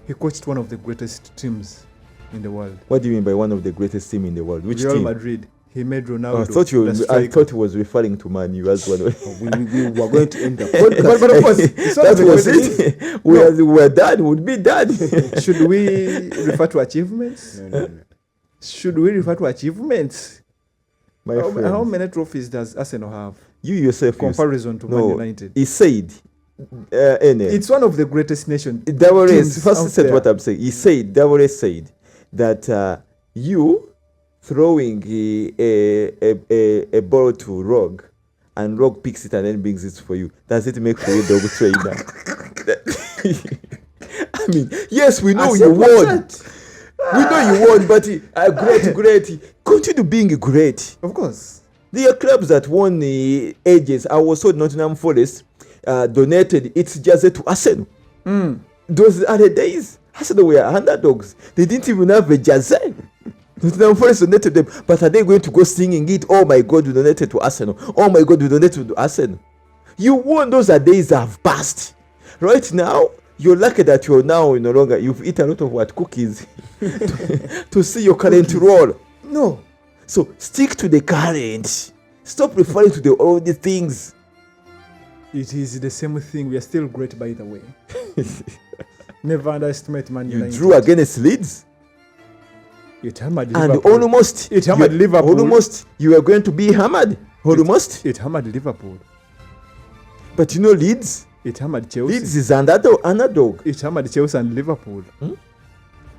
he coached one of the greatest teams in the world. What do you mean by one of the greatest team in the world? Which Real team? Madrid. He made Ronaldo. Oh, the I striker. thought he was referring to Man U as one. We were going to end the podcast. But of course, it's one That of the was greatest- it. We're done. Would be done. Should we refer to achievements? No. Should we refer to achievements? My How friend, many trophies does Arsenal have? you yourself. Comparison to Man No, United. he said. It's one of the greatest nations. Double teams S. First, out he said there. what I'm saying. He said. Double S said that you throwing a ball to Rogue, and Rogue picks it and then brings it for you. Does it make for you dog trainer? I mean, yes, we know you won. We know you won, but great. Continue being great. Of course. There are clubs that won the ages. I was told Nottingham Forest donated its jersey to Arsenal. Those are the days. Arsenal were underdogs. They didn't even have a jersey. Nottingham Forest donated them. But are they going to go singing it? Oh my God, we donated to Arsenal. Oh my God, we donated to Arsenal. You won. Those are days that have passed. Right now, you're lucky that you're now no longer. You've eaten a lot of cookies to see your current role. No. So stick to the current. Stop referring to all the things. It is the same thing. We are still great, by the way. Never underestimate Man You United. drew against Leeds, It hammered and Liverpool. almost It hammered Liverpool. Almost you were going to be hammered. Almost. It hammered Liverpool. But you know Leeds. It hammered Chelsea. Leeds is underdog. It hammered Chelsea and Liverpool.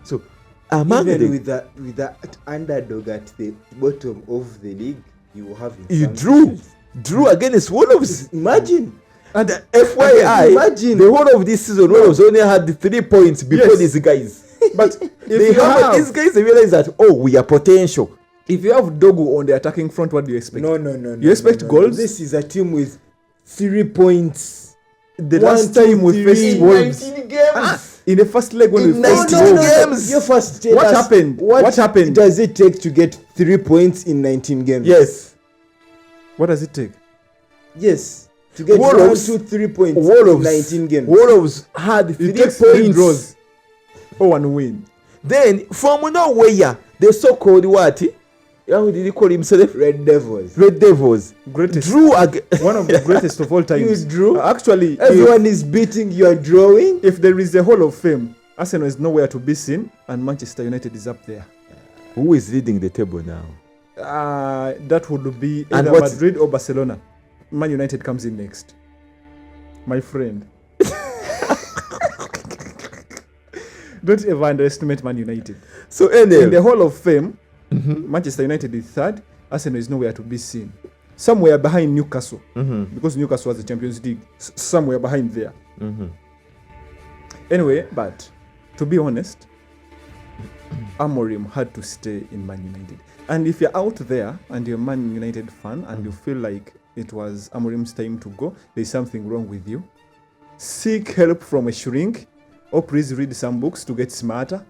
So among Even the, with that underdog at the bottom of the league, you will have you some issues. drew against Wolves. Imagine. And FYI, Imagine. the whole of this season, Wolves only had 3 points before Yes. these guys. But They if you have have, these guys realize that we are potential. if you have Dogu on the attacking front, what do you expect? No. You expect goals? This is a team with 3 points. The One, last two, time we three. faced In Wolves, 19 games. in the first leg when In we faced 19 Wolves, games. You first tell What us happened? What happened? does it take to get 3 points in 19 games? Yes. what does it take? Yes. To get Wolves- 1, 2, 3 points in Wolves, 19 games. Wolves had 3 It takes 3 points. draws. Oh, and win. Then from nowhere, the so-called what? How did he call himself? Red Devils. Red Devils. Greatest. Drew One of the greatest of all times. You drew? Actually, Everyone is beating, you are drawing. if there is a Hall of Fame, Arsenal is nowhere to be seen, and Manchester United is up there. Who is leading the table now? That would be And either what's- Madrid or Barcelona. Man United comes in next. My friend. Don't ever underestimate Man United. So In the anyway, Hall of Fame, Manchester United is third. Arsenal is nowhere to be seen. Somewhere behind Newcastle, because Newcastle was the Champions League. Somewhere behind there. Anyway, but to be honest, Amorim had to stay in Man United. And if you're out there and you're a Man United fan and you feel like it was Amorim's time to go, there's something wrong with you. Seek help from a shrink, or please read some books to get smarter,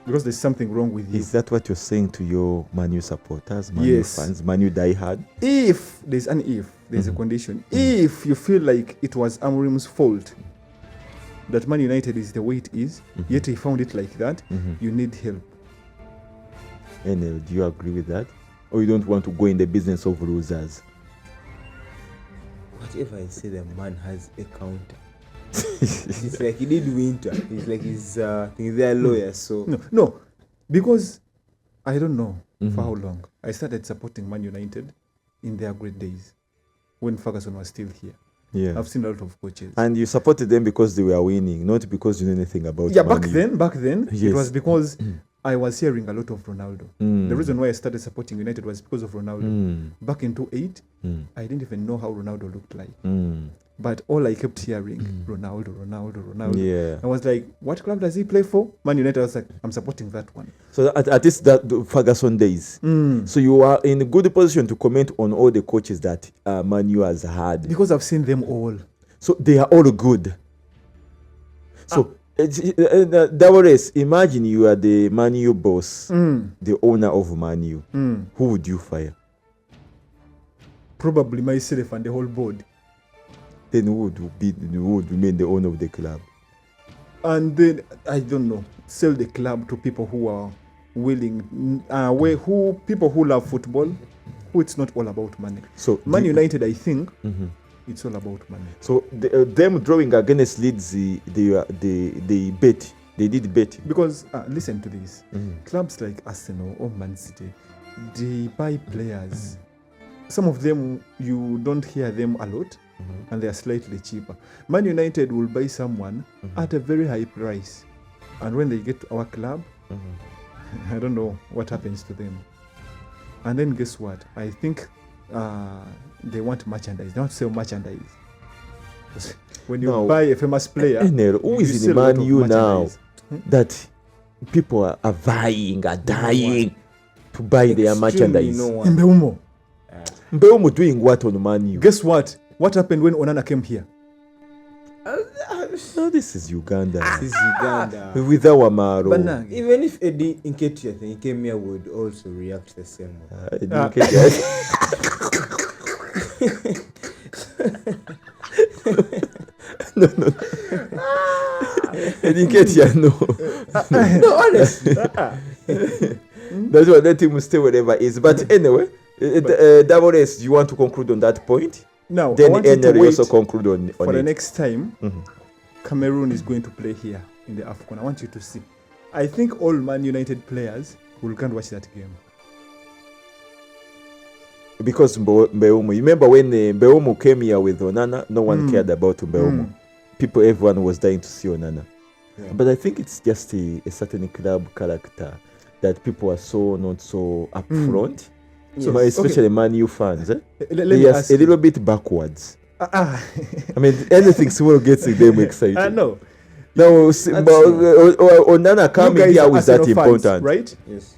because there's something wrong with you. is that what you're saying to your Man U supporters, Man U Yes. fans, Man U diehard? If there's a condition, if you feel like it was Amorim's fault that Man United is the way it is, yet he found it like that, you need help. NL, do you agree with that? Or you don't want to go in the business of losers? Whatever I say, the man has a counter. It's like he did winter. It's like he's they're lawyers, so No, because I don't know for how long I started supporting Man United in their great days when Ferguson was still here. Yeah. I've seen a lot of coaches. And you supported them because they were winning, not because you know anything about Yeah, Man back U. then, Yes. it was because I was hearing a lot of Ronaldo. The reason why I started supporting United was because of Ronaldo. Back in 2008, I didn't even know how Ronaldo looked like. But all I kept hearing, Ronaldo. Yeah. I was like, what club does he play for? Man United. I was like, I'm supporting that one. So at least that the Ferguson days. So you are in a good position to comment on all the coaches that Man U has had. Because I've seen them all. So they are all good. So Davares, imagine you are the Man U boss, the owner of Man U. Who would you fire? Probably myself and the whole board. Then who would remain the owner of the club? And then, I don't know, sell the club to people who are willing, people who love football, who it's not all about money. So Man United, I think, it's all about money. So them drawing against Leeds, they bet. They did bet. Because, listen to this, clubs like Arsenal or Man City, they buy players. Some of them, you don't hear them a lot, and they are slightly cheaper. Man United will buy someone at a very high price. And when they get to our club, I don't know what happens to them. And then guess what? I think they want merchandise. They want to sell merchandise. When you No. buy a famous player, NL, who you is in sell a lot Man of U now merchandise. that people are vying, are dying to buy their merchandise? No one. Mbeumo. Mbeumo doing what on Man U? Guess what? What happened when Onana came here? No, this is Uganda. This is Uganda. With our Maro. Banang. Even if Eddie Nketiah, I think he came here, would also react the same way. No. I didn't get you, no. No, honestly. That's why let him stay wherever he is. But anyway, Double S, you want to conclude on that point? Now, I Then want you to Henry wait also conclude on for the it. next time Cameroon is going to play here in the AFCON. I want you to see. I think all Man United players will come watch that game. Because Mbeumo, you remember when Mbeumo came here with Onana, no one cared about Mbeumo. Everyone was dying to see Onana. Yeah. But I think it's just a certain club character that people are not so upfront. So Yes. especially Man U fans, Let they me are ask a you. little bit backwards. Ah, I mean, anything small gets them excited. I know. Now, true. Onana You coming guys here are was that Arsenal fans, important. right? Yes.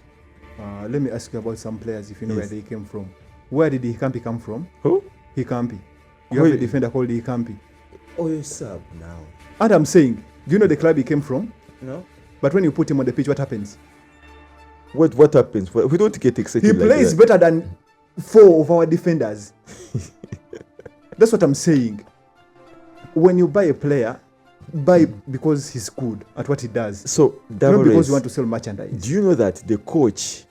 Let me ask you about some players if you know Yes. where they came from. Where did Hikampi come from? Who? Hikampi. You Who have a is- defender called Hikampi. Oh, you sub now. And I'm saying, do you know the club he came from? No? But when you put him on the pitch, what happens? What happens? We don't get excited. He like plays that. better than 4 of our defenders. That's what I'm saying. When you buy a player, buy because he's good at what he does. So, Not Double because S, you want to sell merchandise. do you know that the coach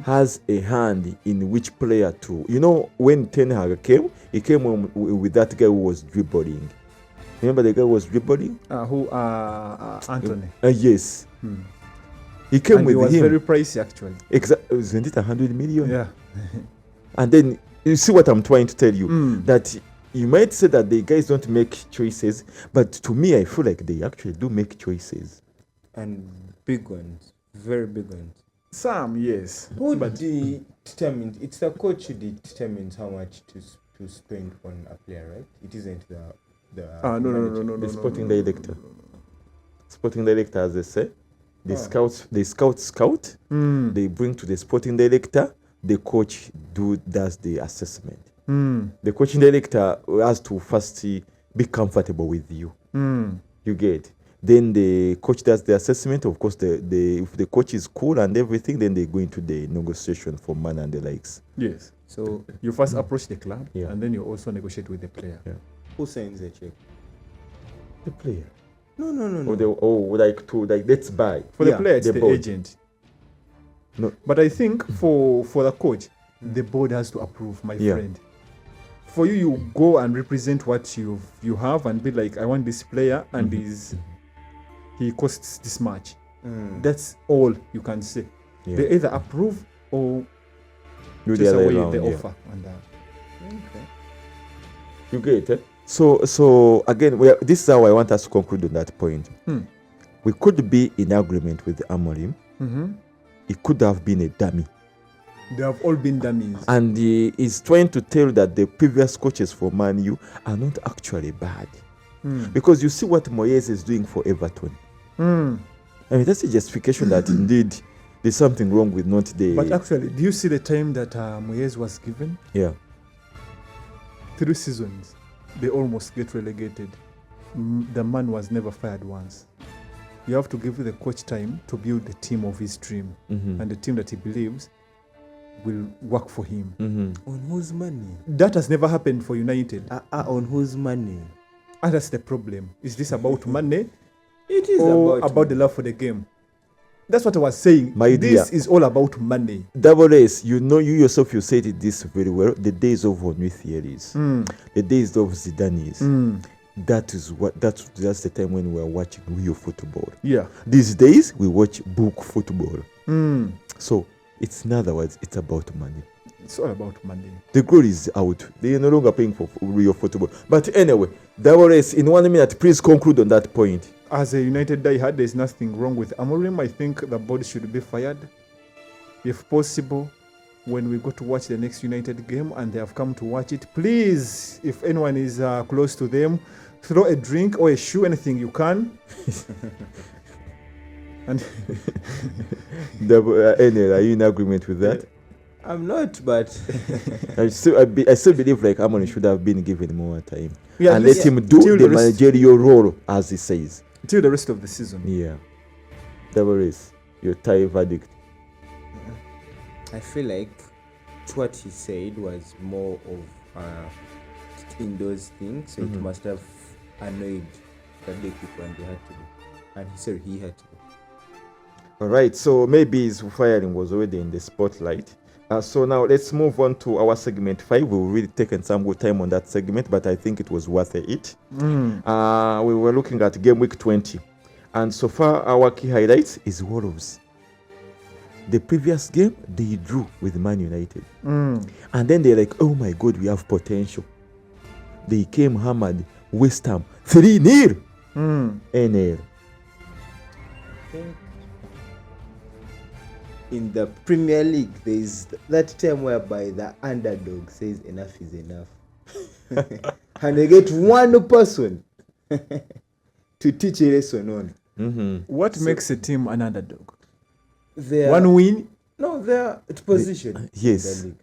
has a hand in which player to? You know, when Ten Hag came, he came with that guy who was dribbling. Remember the guy who was dribbling? Anthony. Yes. He came And with he was him. very pricey, actually. Isn't it 100 million? Yeah. And then you see what I'm trying to tell you. Mm. That you might say that the guys don't make choices, but to me, I feel like they actually do make choices. And big ones. Very big ones. Some, yes. Who But determines? It's the coach who determines how much to spend on a player, right? It isn't the no. The sporting director. Sporting director, as they say. The scout. They bring to the sporting director. The coach does the assessment. The coaching director has to first be comfortable with you. You get. Then the coach does the assessment. Of course, if the coach is cool and everything, then they go into the negotiation for man and the likes. yes. So You first approach the club, Yeah. and then you also negotiate with the player. Yeah. who signs the check? The player. No. Let's buy. For Yeah, the player, it's the the board. agent. No. But I think for the coach, the board has to approve, my Yeah. friend. For you, you go and represent what you have and be like, I want this player, and he costs this much. That's all you can say. Yeah. They either approve or Do chase the other away way around, the yeah. offer. And Okay. You get it? So again, this is how I want us to conclude on that point. We could be in agreement with Amorim. It could have been a dummy. they have all been dummies. And he's trying to tell that the previous coaches for Man U are not actually bad. Because you see what Moyes is doing for Everton. I mean, that's a justification that indeed there's something wrong with not the... But actually, do you see the time that Moyes was given? yeah. 3 seasons, they almost get relegated. The man was never fired once. You have to give the coach time to build the team of his dream and the team that he believes will work for him. On whose money? That has never happened for United. On whose money? And that's the problem. Is this about money It is or about the love for the game? That's what I was saying. My This dear. is all about money. Double S, you yourself, you said it this very well. The days of Henry theories, the days of Zidane's. That's the time when we are watching real football. Yeah. These days we watch book football. So it's in other words, it's about money. It's all about money. The glory is out. They are no longer paying for real football. But anyway, Double S, in 1 minute, please conclude on that point. As a United diehard, there's nothing wrong with Amorim. I think the board should be fired. If possible, when we go to watch the next United game and they have come to watch it, please, if anyone is close to them, throw a drink or a shoe, anything you can. And Enel, are you in agreement with that? I'm not, but I still believe like Amon should have been given more time. Yeah, and at let least him do till the the rest- managerial role as he says. till the rest of the season. Yeah. Double S, your tie verdict. I feel like what he said was more of in those things, so it must have annoyed the big people, and they had to do. And he said he had to do. All right, so maybe his firing was already in the spotlight, So now let's move on to our segment 5. We've really taken some good time on that segment, but I think it was worth it. We were looking at game week 20, and so far our key highlights is Wolves. The previous game they drew with Man United, and then they're like, oh my god, we have potential. They came hammered West Ham 3-0. NL. In the Premier League, there is that time whereby the underdog says enough is enough. And they get one person to teach a lesson on. What makes a team an underdog? They are, One win? no, they are at position. Yes. In the league.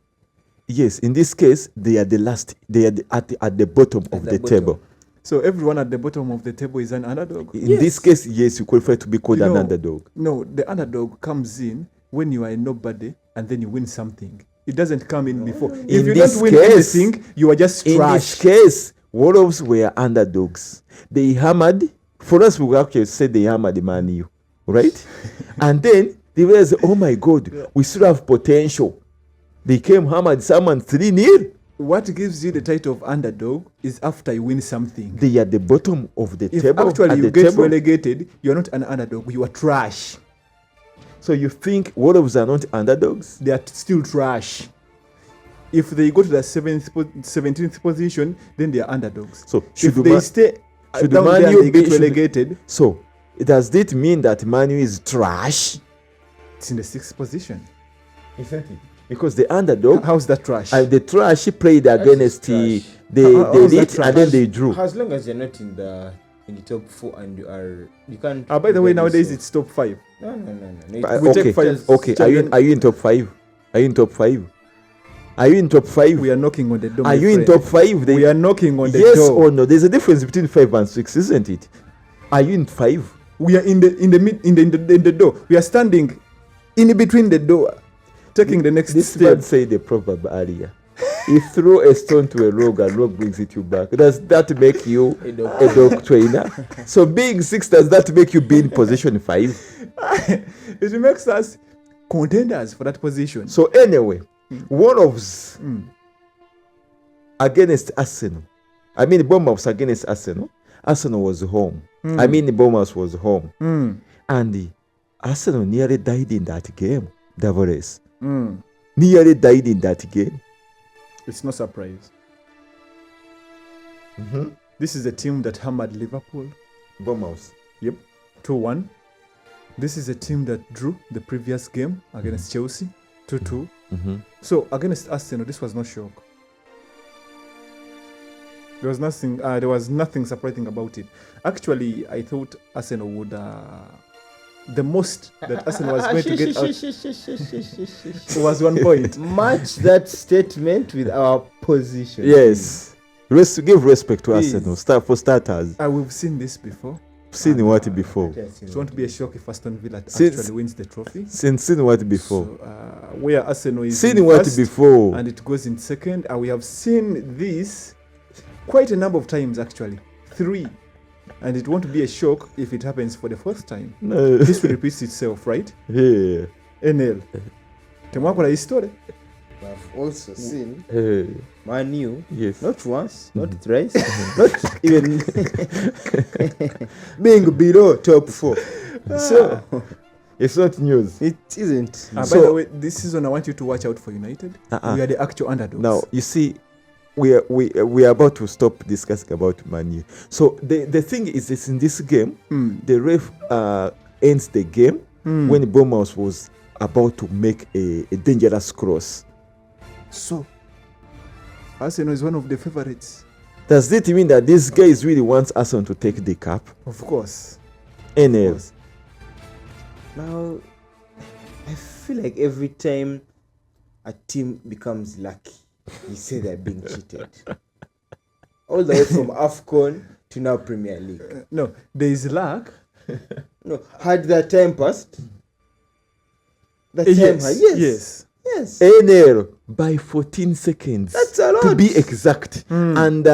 Yes, in this case, they are the last. They are at the bottom of the the table. So everyone at the bottom of the table is an underdog? In this case, yes, you qualify to be called You an know, underdog. No, the underdog comes in when you are a nobody and then you win something. It doesn't come in before. If In you this don't win case- anything, you are just In trash. this case, Wolves were underdogs. They hammered. For us, we will actually say they hammered Man U, right? And then they realized, oh my god, we still have potential. They came hammered someone 3-0. What gives you the title of underdog is after you win something. They are at the bottom of the If table. actually at you the get table. relegated, you're not an underdog, you are trash. So you think Wolves are not underdogs? They are still trash. If they go to the 17th position, then they are underdogs. So If should they Man- stay should down Man there U and they be- get should- relegated, So does it mean that Man U is trash? it's in the 6th position. Isn't it? Because the underdog, How's that trash? the trash played against the trash. they How is that lead and trash? then they drew. As long as you're not in the top 4 and you can't. By the way, get nowadays yourself- it's top 5. No. We Okay, take 5. okay. Are you in top 5? Are you in top 5? Are you in top 5? We are knocking on the door. Are my you in friend. top 5? We are knocking on the Yes door. or no? There's a difference between 5 and 6, isn't it? Are you in 5? We are in the door. We are standing in between the door, taking the next This step. man said the proverb earlier. He threw a stone to a log and log brings it you back. Does that make you a dog trainer? So being 6, does that make you be in position 5? It makes us contenders for that position. So anyway, Wolves against Arsenal. I mean, Bournemouth against Arsenal. Arsenal was home. I mean, Bournemouth was home. And Arsenal nearly died in that game. Davores nearly died in that game. It's no surprise. This is a team that hammered Liverpool. Bournemouth. Yep, 2-1. This is a team that drew the previous game against Chelsea, 2-2. So against Arsenal, this was no shock. There was nothing surprising about it. Actually, I thought Arsenal would. The most that Arsenal was going to get out was 1 point. Match that statement with our position. Yes. Give respect to Please. Arsenal. For starters. We've seen this before. Seen what before? It won't be a shock if Aston Villa Since- actually wins the trophy. Seen what before? So, where Arsenal is Seen in what first before? and it goes in second. We have seen this quite a number of times actually. 3. And it won't be a shock if it happens for the 4th time. No. History repeats itself, right? Yeah. NL. Temwakola history. I've also seen Hey. Man U, Yes. not once, not thrice, not even being below top 4. So It's not news. it isn't. By So- the way, this season I want you to watch out for United. We are the actual underdogs. Now you see, we are about to stop discussing about Man U. So the thing is in this game, the ref ends the game when Bournemouth was about to make a dangerous cross. So, Arsenal is one of the favorites. Does it mean that this guy really wants Arsenal to take the cup? Of course. NL. Now, I feel like every time a team becomes lucky, you say they're being cheated. All the way from AFCON to now Premier League. No, there is luck. No, had that time passed? That Yes. time, Yes. yes. NL by 14 seconds. That's a to lot. be exact. And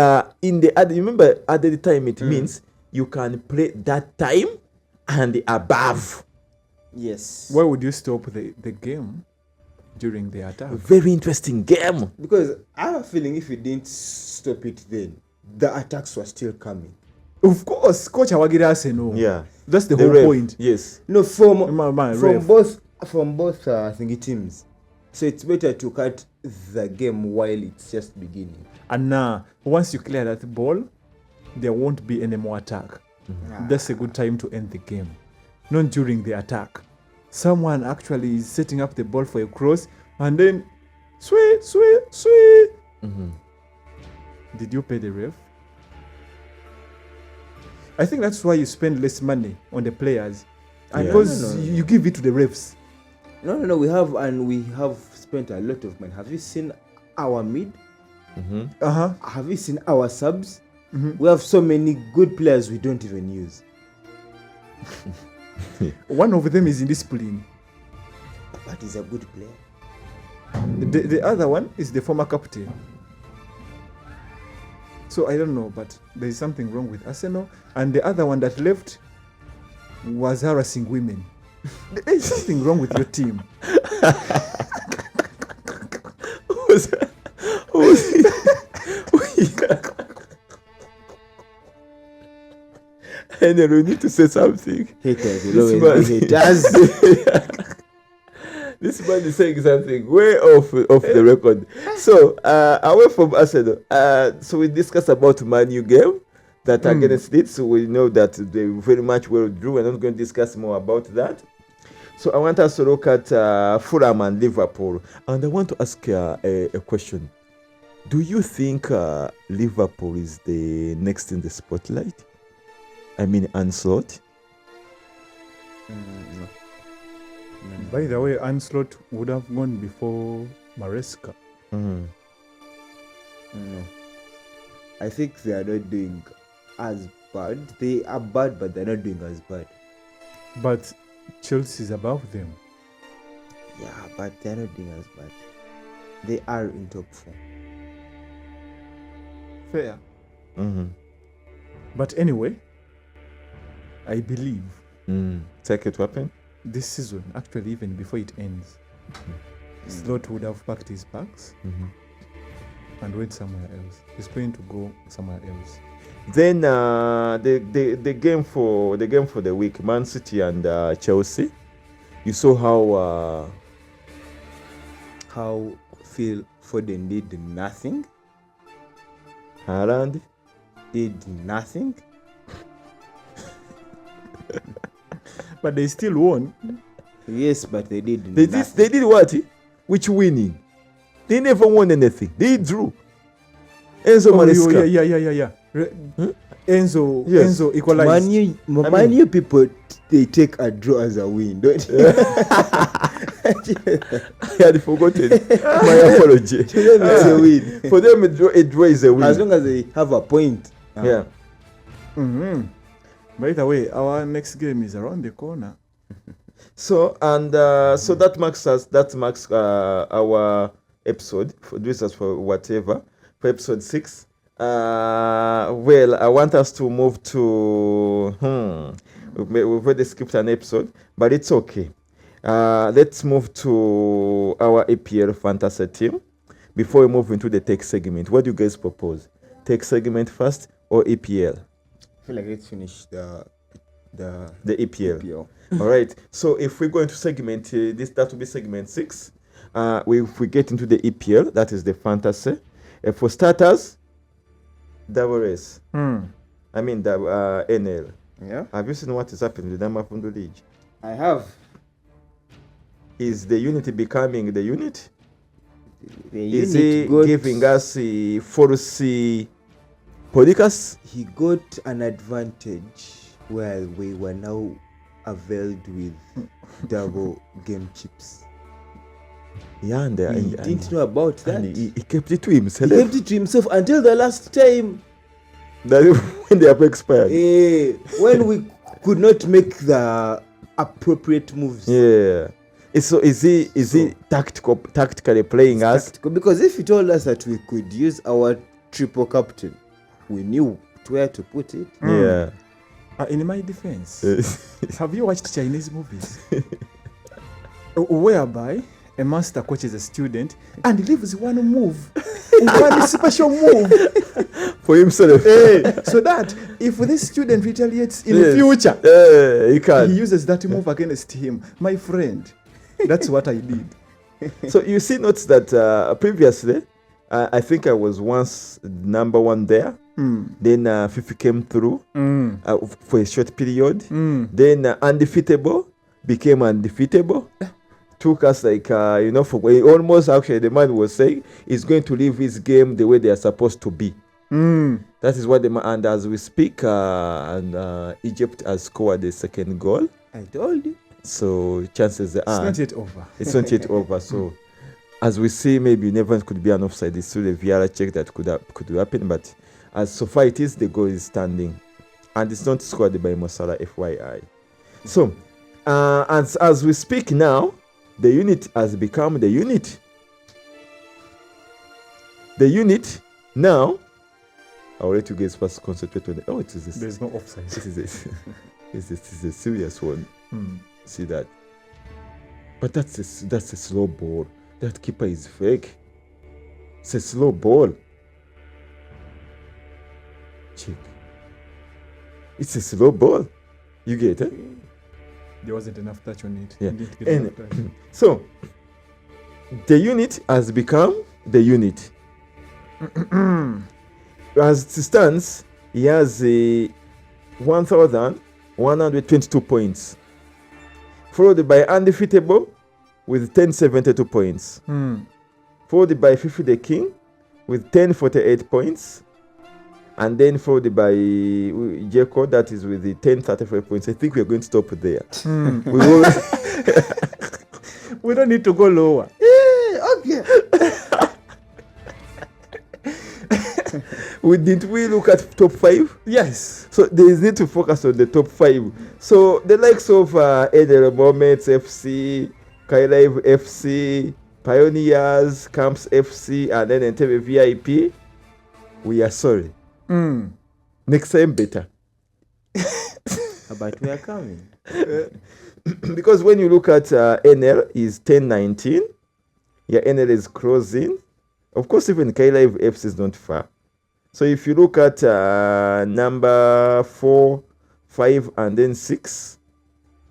in the remember at the time it means you can play that time and above. Yes. Why would you stop the game during the attack. Very interesting game. Because I have a feeling if we didn't stop it then, the attacks were still coming. Of course, coach Awagira Arsenal. Yeah. That's the The whole ref, point. Yes. No, from Ref. both I think teams. So it's better to cut the game while it's just beginning. And now, once you clear that ball, there won't be any more attack. That's a good time to end the game. Not during the attack. Someone actually is setting up the ball for a cross, and then sweet. Did you pay the ref? I think that's why you spend less money on the players. And Yeah. because No. you give it to the refs. No, we have spent a lot of money. Have you seen our mid? Uh-huh. Have you seen our subs? We have so many good players we don't even use. One of them is indiscipline. But he's a good player. The other one is the former captain. So I don't know, but there is something wrong with Arsenal. And the other one that left was harassing women. There is something wrong with your team. And then we need to say something. Haters, This you know, man- haters. This man is saying something way off the record. So, away from Arsenal, so we discussed about Man U game that against it. So we know that they very much well drew. We're not going to discuss more about that. So I want us to look at Fulham and Liverpool. And I want to ask a question. Do you think Liverpool is the next in the spotlight? I mean, onslaught? No. By the way, Anslot would have gone before Maresca. Mm-hmm. No. I think they are not doing as bad. They are bad, but they're not doing as bad. But Chelsea is above them. Yeah, but they're not doing as bad. They are in top 4. Fair. Mm-hmm. But anyway, I believe Take it weapon? this season, actually even before it ends, Slot would have packed his bags and went somewhere else. He's going to go somewhere else. Then the game for the week, Man City and Chelsea. You saw How Phil Foden did nothing. Haaland. Did nothing. But they still won. Yes, but they did They nothing. did what? Which winning? They never won anything. They drew. Enzo Maresca. Yeah. Enzo, Yes. Enzo equalized. Man U people, they take a draw as a win, don't they? I had forgotten. My apology. It's a win. For them, a draw is a win. As long as they have a point. Yeah. By the way, our next game is around the corner. So that marks our episode for this is for whatever for episode 6. Well, I want us to move to we've already skipped an episode, but it's okay. Let's move to our EPL fantasy team before we move into the tech segment. What do you guys propose? Tech segment first or EPL? I feel like let's finish the EPL. All right. So if we go into segment that will be segment 6. If we get into the EPL, that is the fantasy. For starters, WS. I mean the NL. Yeah, Have you seen what is happening with the Namafundo League? I have. Is the unity becoming the unit? The Is unit he got- giving us false Podicus? He got an advantage where we were now availed with double game chips. Yeah, and, He and, didn't know about that. and he kept it to He himself. kept it to himself until the last time. That when they have expired. When we could not make the appropriate moves. Yeah. So is he tactically playing us? Tactical, because if he told us that we could use our triple captain, we knew where to put it. Yeah. In my defense, have you watched Chinese movies? Whereby a master coaches a student and leaves one move, one special move, For himself. so that if this student retaliates in the future, He can. he uses that move against him. My friend, that's what I did. So you see, notes that previously, I think I was once number 1 there. Then Fifi came through for a short period. Then undefeatable became undefeatable. Took us like, for almost actually the man was saying he's going to leave his game the way they are supposed to be. That is what and as we speak, Egypt has scored the second goal. I told you. So chances are It's not yet over. it's not yet over. So as we see, maybe never could be an offside. It's still a VR check that could happen. But as so far it is, the goal is standing, and it's not scored by Mosala, FYI. So as we speak now, the unit has become the unit. The unit now. I'll let you guys first concentrate on it. Oh, it is this. There's no offside. This is this. This is a serious one. See that? But that's a slow ball. That keeper is fake. It's a slow ball. Check. It's a slow ball. You get it? There wasn't enough touch on it. Yeah. You didn't get And enough touch. so the unit has become the unit. As it stands, he has 1,122 points, followed by undefeatable with 1072 points, followed by Fifi the King with 1048 points, and then followed by Jeko, that is with the 1035 points. I think we are going to stop there. We will We don't need to go lower. Okay. Did we look at top 5? Yes. So there is need to focus on the top 5. So the likes of Edel Moments FC, Kailive FC, Pioneers, Camps FC, and then Entebbe VIP, we are sorry. Next time better. But we are coming. Because when you look at NL is 10-19. Yeah, NL is closing. Of course, even Kailive FC is not far. So if you look at number 4, 5, and then 6,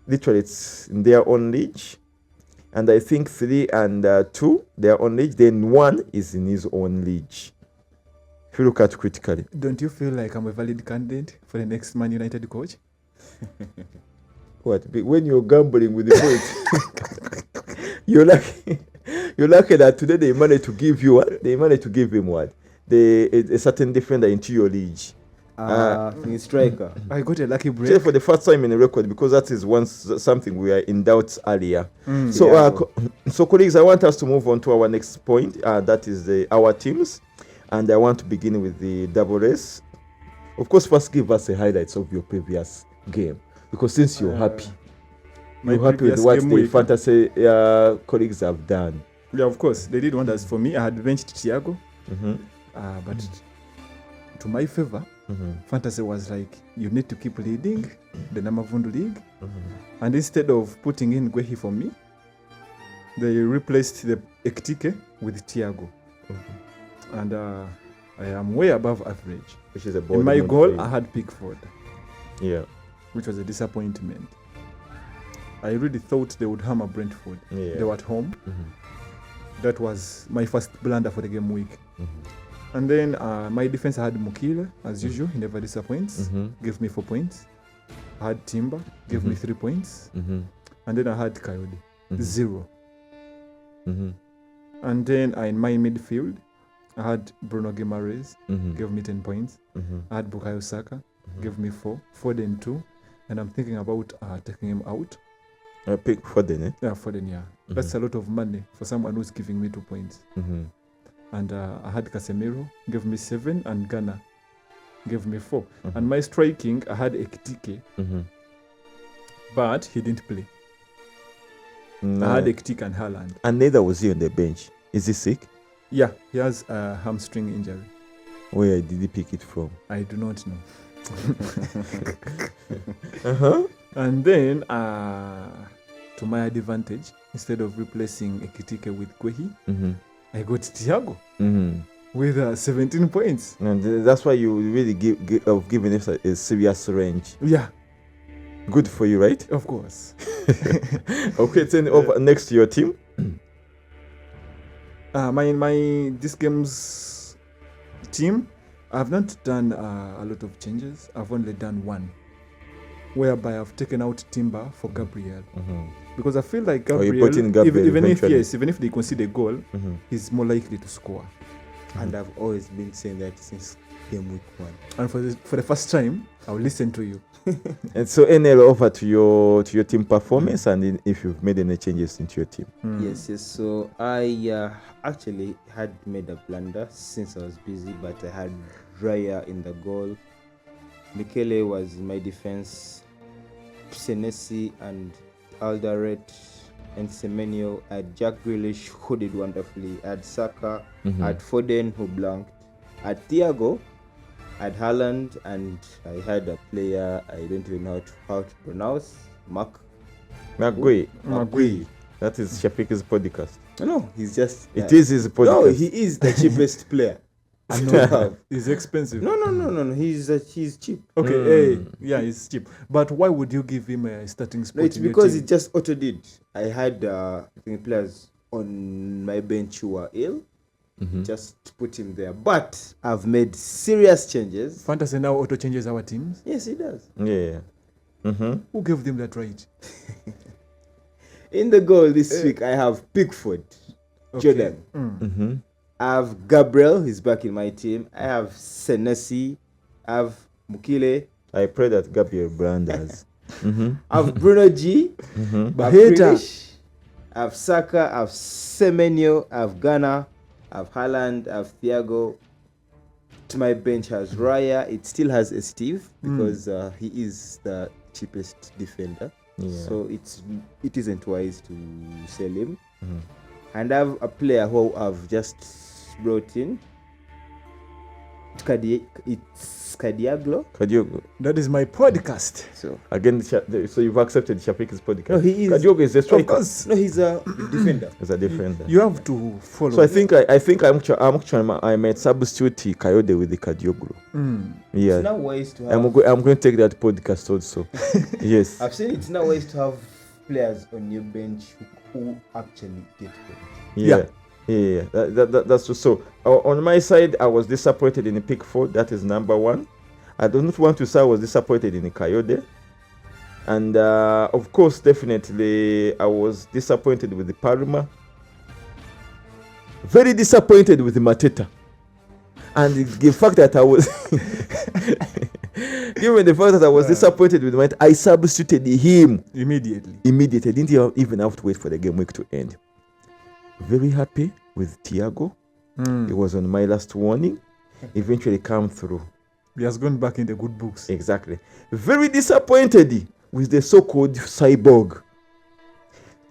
literally it's in their own league. And I think 3 and 2, their own league. Then 1 is in his own league. If you look at critically. Don't you feel like I'm a valid candidate for the next Man United coach? What? When you're gambling with the points, you're lucky that today they managed to give you what? They managed to give him what? A certain defender into your league. Striker. I got a lucky break. Just for the first time in a record, because that is once something we are in doubt earlier. So colleagues, I want us to move on to our next point. That is our teams, and I want to begin with the double race. Of course, first give us the highlights of your previous game, because since you're happy, you're happy with what the fantasy colleagues have done. Yeah, of course, they did wonders for me. I had benched Thiago, but to my favor, fantasy was like, you need to keep leading the Namavundu League, and instead of putting in Gwehi for me, they replaced the Ektike with Thiago, and I am way above average. Which is a in my goal, I had Pickford, which was a disappointment. I really thought they would hammer Brentford. They were at home. That was my first blunder for the game week. And then my defense, I had Mukile, as usual. He never disappoints. Gave me 4 points. I had Timber, gave me 3 points. And then I had Coyote, 0. And then in my midfield, I had Bruno Guimaraes, gave me 10 points. I had Bukayo Saka, gave me 4, Foden 2. And I'm thinking about taking him out. Pick Foden, eh? Yeah, Foden, yeah. That's a lot of money for someone who's giving me 2 points. And I had Casemiro, gave me 7, and Ghana gave me 4. And my striking, I had Ektike, but he didn't play. I had Ektike and Haaland. And neither was he on the bench. Is he sick? Yeah, he has a hamstring injury. Where did he pick it from? I do not know. And then to my advantage. Instead of replacing Ekitike with Kwehi, Mm-hmm. I got Thiago Mm-hmm. with 17 points. And that's why you really given us a serious range. Yeah, Good for you, right? of course. Okay, turn over next to your team. My this game's team, I've not done a lot of changes. I've only done one, whereby I've taken out Timber for Gabriel, because I feel like Oh, you Gabriel, put in Gabriel even if eventually. even if they concede a goal, Mm-hmm. he's more likely to score. And I've always been saying that since game week 1. And for the first time, I'll listen to you. And so NL over to your team performance and if you've made any changes into your team. Yes. So I actually had made a blunder since I was busy, but I had Raya in the goal. Michele was in my defense. Senesi and Alderete and Semenyo. I had Jack Grealish, who did wonderfully. I had Saka. I had Foden, who blanked. I had Thiago. I had Haaland, and I had a player I don't even know how to pronounce. Magui. Magui. That is Shafik's podcast. No, he's just. It is his podcast. No, he is the cheapest player. I to know have. it's expensive. No. He's cheap. Okay, hey, yeah, it's cheap. But why would you give him a starting spot? No, it's in your because team? it just auto did. I had I think players on my bench who were ill. Just put him there. But I've made serious changes. Fantasy now auto changes our teams. Yes, he does. Yeah. Mm-hmm. Who gave them that right? In the goal this week, I have Pickford, Jordan. Mm-hmm. I have Gabriel, he's back in my team. I have Senesi. I have Mukile. I pray that Gabriel blunders. Mm-hmm. I have Bruno G. I have Grealish. I have Saka. I have Semenyo. I have Ghana. I have Haaland. I have Thiago. To my bench has Raya. It still has a Steve because he is the cheapest defender. Yeah. So it isn't wise to sell him. And I have a player who I've just brought in. It's Kadiaglo. Kadiogo. That is my podcast. So Again, so you've accepted Shafik's podcast. no, he is. Kadiogo is a striker. Of course, No, he's a defender. He's a defender. you have to follow. So I think I might substitute Kayode with the Kadiogo. Yeah. It's not wise to have. I'm going to take that podcast also. Yes. I've seen it's not wise to have players on your bench who actually get points. Yeah. That's true. So on my side, I was disappointed in the Pickford. That is number one. I do not want to say I was disappointed in the Kayode. And of course, definitely, I was disappointed with the Parma. Very disappointed with the Mateta. And the fact that I was... Given the fact that I was disappointed with Mateta, I substituted him immediately. immediately. I didn't even have to wait for the game week to end. Very happy with Thiago. It was on my last warning. Eventually come through. He has gone back in the good books. Exactly. Very disappointed with the so-called cyborg.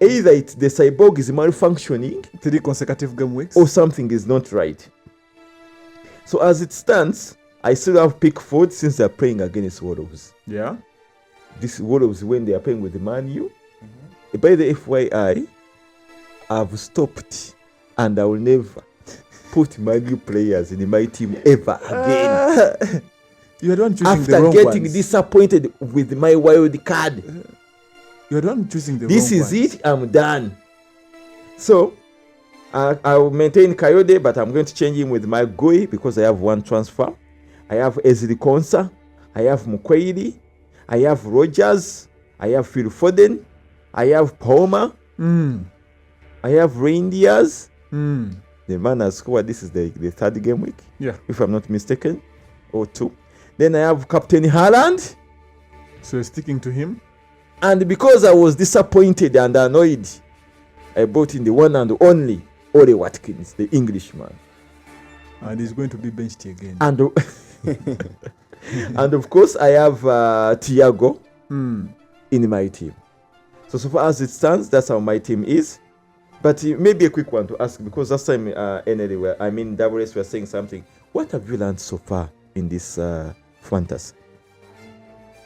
Either the cyborg is malfunctioning 3 consecutive game weeks. or something is not right. So as it stands, I still have Pickford since they're playing against Wolves. Yeah. This Wolves when they are playing with the Man U. By the FYI, I've stopped and I will never put Man U players in my team ever again. You are the one choosing the After wrong getting ones. disappointed with my wild card. You are the one choosing the This wrong is ones. it. I'm done. So I will maintain Kayode, but I'm going to change him with my Goi because I have one transfer. I have Ezri Konsa. I have Mukwege. I have Rogers. I have Phil Foden. I have Palmer. I have Reindeers. The man has scored. This is the third game week, Yeah. if I'm not mistaken, or 2. Then I have Captain Haaland. So you're sticking to him. And because I was disappointed and annoyed, I brought in the one and only Ole Watkins, the Englishman. And he's going to be benched again. And and of course, I have Thiago in my team. So far as it stands, that's how my team is. But maybe a quick one to ask, because last time WS were saying something. What have you learned so far in this fantasy?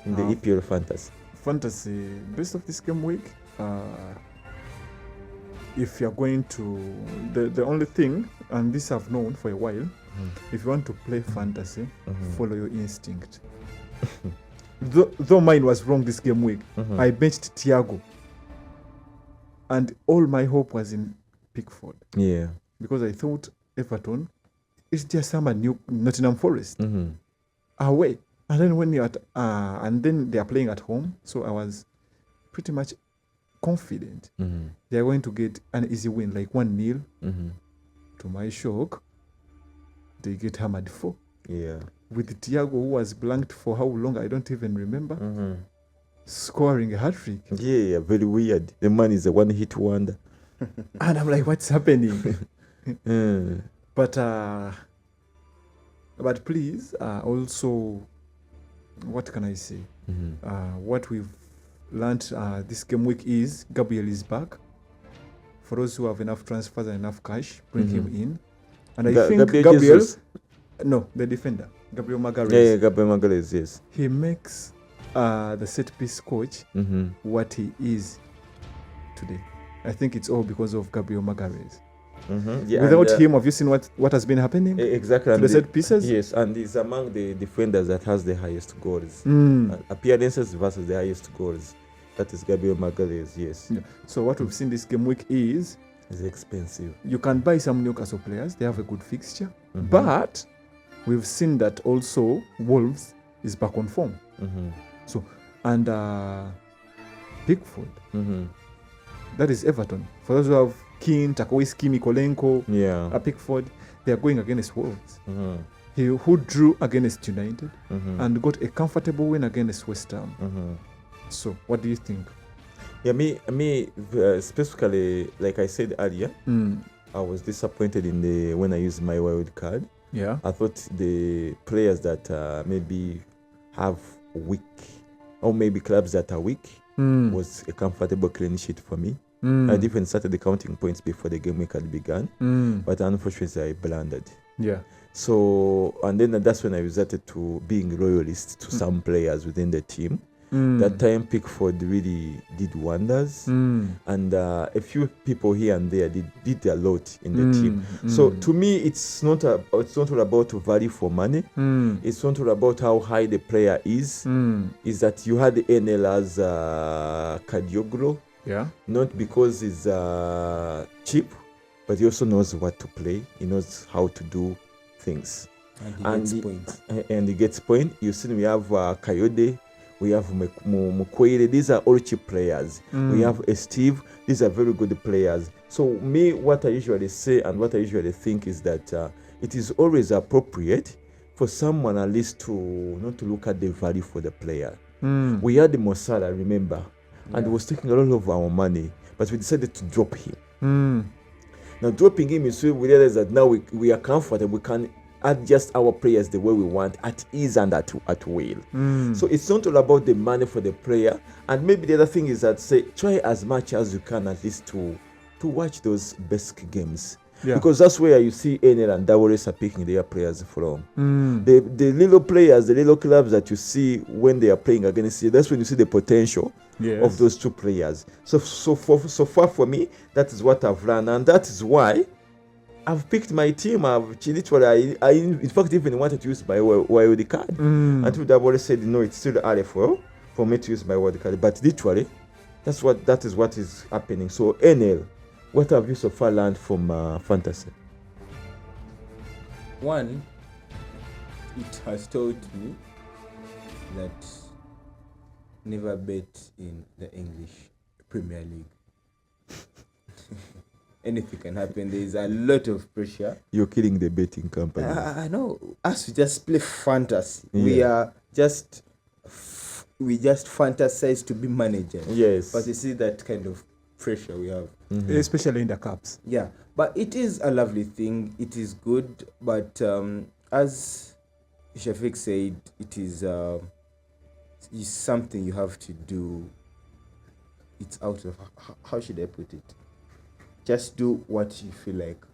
In the EPL fantasy? Fantasy, best of this game week, if you're going to, the only thing, and this I've known for a while, if you want to play fantasy, follow your instinct. Though mine was wrong this game week, I benched Thiago, and all my hope was in Pickford. Yeah. Because I thought Everton is just someone new, Nottingham Forest away, and then when you're and then they are playing at home, so I was pretty much confident they are going to get an easy win, like 1-0. To my shock, they get hammered 4. Yeah. With Thiago, who was blanked for how long I don't even remember, scoring a hat trick. Yeah, very weird. The man is a one-hit wonder. And I'm like, what's happening? But please, also, what can I say? What we've learned this game week is Gabriel is back. For those who have enough transfers and enough cash, bring him in. And I think Gabriel, Jesus. no, the defender, Gabriel Magalhaes. Yeah, Gabriel Magalhaes, yes. He makes the set piece coach what he is today. I think it's all because of Gabriel Magalhaes. Yeah, Without him, have you seen what has been happening? Exactly. To the set pieces? Yes, and he's among the defenders that has the highest goals. Appearances versus the highest goals. That is Gabriel Magalhaes, yes. Yeah. So what we've seen this game week is It's expensive. you can buy some Newcastle players. They have a good fixture. But we've seen that also Wolves is back on form. So, and Pickford, that is Everton. For those who have Keane, Tarkowski, Mikolenko, Yeah. Pickford, they are going against Wolves. Who drew against United and got a comfortable win against West Ham. So, what do you think? Yeah, me, specifically, like I said earlier, I was disappointed when I used my wild card. Yeah. I thought the players that maybe have weak, or maybe clubs that are weak, was a comfortable clean sheet for me. I even started the counting points before the game week had begun, but unfortunately I blundered. Yeah. So, and then that's when I resorted to being loyalist to some players within the team. That time Pickford really did wonders, and a few people here and there did a lot in the team. So to me, it's not all about value for money. It's not all about how high the player is. Is that you had NL as Kadioglu, Yeah. not because he's cheap, but he also knows what to play. He knows how to do things, And he gets points. And he gets point. You see, we have Kayode. We have Mukwele. These are all cheap players. We have Steve. These are very good players. So me, what I usually say and what I usually think is that it is always appropriate for someone at least to not to look at the value for the player. We had the Mosala, remember, and he was taking a lot of our money, but we decided to drop him. Now dropping him is we realize that now we are comfortable. We can adjust our players the way we want, at ease and at will. So it's not all about the money for the player. And maybe the other thing is that try as much as you can at least to watch those basic games. Yeah. Because that's where you see Enel and Dawores are picking their players from. The little players, the little clubs that you see when they are playing against you, that's when you see the potential of those two players. So far for me, that is what I've learned, and that is why I've picked my team. I in fact even wanted to use my wild card until Dawores said no, it's still early for me to use my wild card. But literally, that is what is happening. So Enel, what have you so far learned from fantasy? One, it has taught me that never bet in the English Premier League. Anything can happen. There is a lot of pressure. You're killing the betting company. I know. Us, we just play fantasy. Yeah. We just fantasize to be managers. Yes. But you see that kind of pressure we have. Especially in the cups. Yeah, but it is a lovely thing. It is good, but as Shafiq said, it is something you have to do. It's out of how should I put it? Just do what you feel like.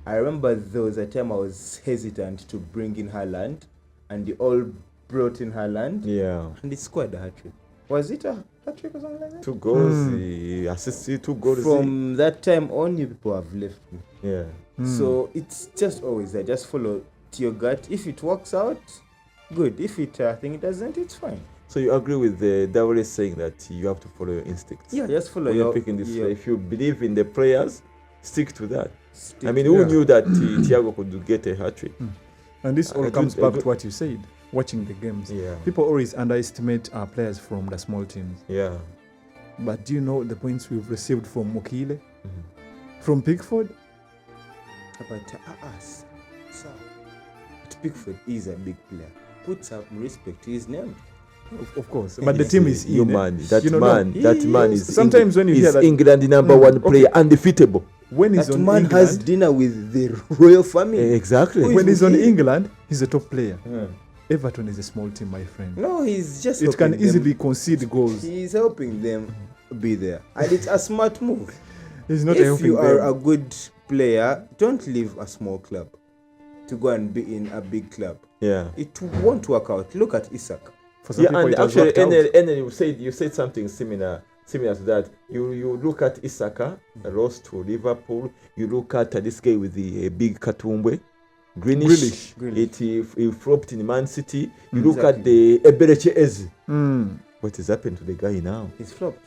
I remember there was a time I was hesitant to bring in Haaland, and they all brought in Haaland. Yeah. And he scored a hat-trick. Was it a hat-trick or something like that? 2 goals, he assisted 2 goals. From that time on, you people have left me. Yeah. So it's just always there. Just follow to your gut. If it works out, good. If it think it doesn't, it's fine. So you agree with the devil is saying that you have to follow your instincts? Yeah, just follow When you're your picking this, your- if you believe in the players, stick to that. stick I mean, to who it. knew that Thiago could get a hat trick? And this all I comes do- I back do- to what you said, watching the games. Yeah. People always underestimate our players from the small teams. Yeah. But do you know the points we've received from Mokile, Mhm. from Pickford? But sir, Pickford is a big player. Put some respect to his name. Of course. But the team is in. you eh? man. That You know, man. no, that he man is- is sometimes when you hear that- England number one okay. player, undefeatable. When he's That on man England, has dinner with the royal family. Exactly. Who is when he's on Mokile? England, he's a top player. Yeah. Everton is a small team, my friend. No, he's just It can helping them. easily concede goals. He's helping them be there, and it's a smart move. He's not If helping you are them. a good player, don't leave a small club to go and be in a big club. Yeah. It won't work out. Look at Isak. For some Yeah, people, and it has actually, worked out. NL, you said something similar to that. You look at Isaka, lost to Liverpool. You look at this guy with the big Katumbwe, Greenish. He flopped in Man City. You look at the Eberechi Eze. What has happened to the guy now? He's flopped.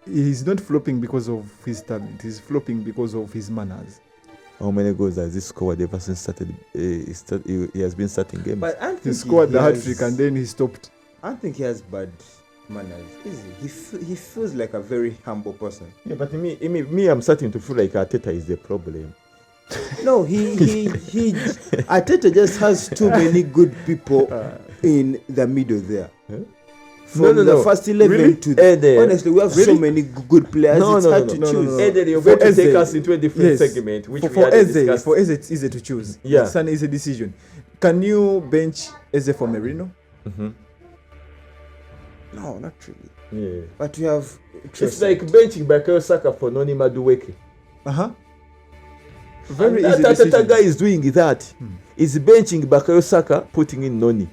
He's not flopping because of his talent. He's flopping because of his manners. How many goals has he scored ever since started? He has been starting games. But I don't He think scored the hat has- trick and then he stopped. I don't think he has bad manners. Is he? He feels like a very humble person. Yeah, but me, I'm starting to feel like Arteta is the problem. No, he Arteta just has too many good people in the middle there. Huh? From the first 11 Really? to the, Ede. honestly, we have so Really? many good players. It's hard to choose. Ede, you're For going to Eze, take us into a different yes. segment, which we For had Eze, discussed. for Eze, it's easy to choose. Yeah. It's an easy decision. Can you bench Eze for Merino? Mhm. No, not really. Yeah. But we have. It's like benching Bukayo Saka for Noni Madueke. Uh-huh. Very And easy that decision. guy is doing that. Is benching Bukayo Saka, putting in Noni.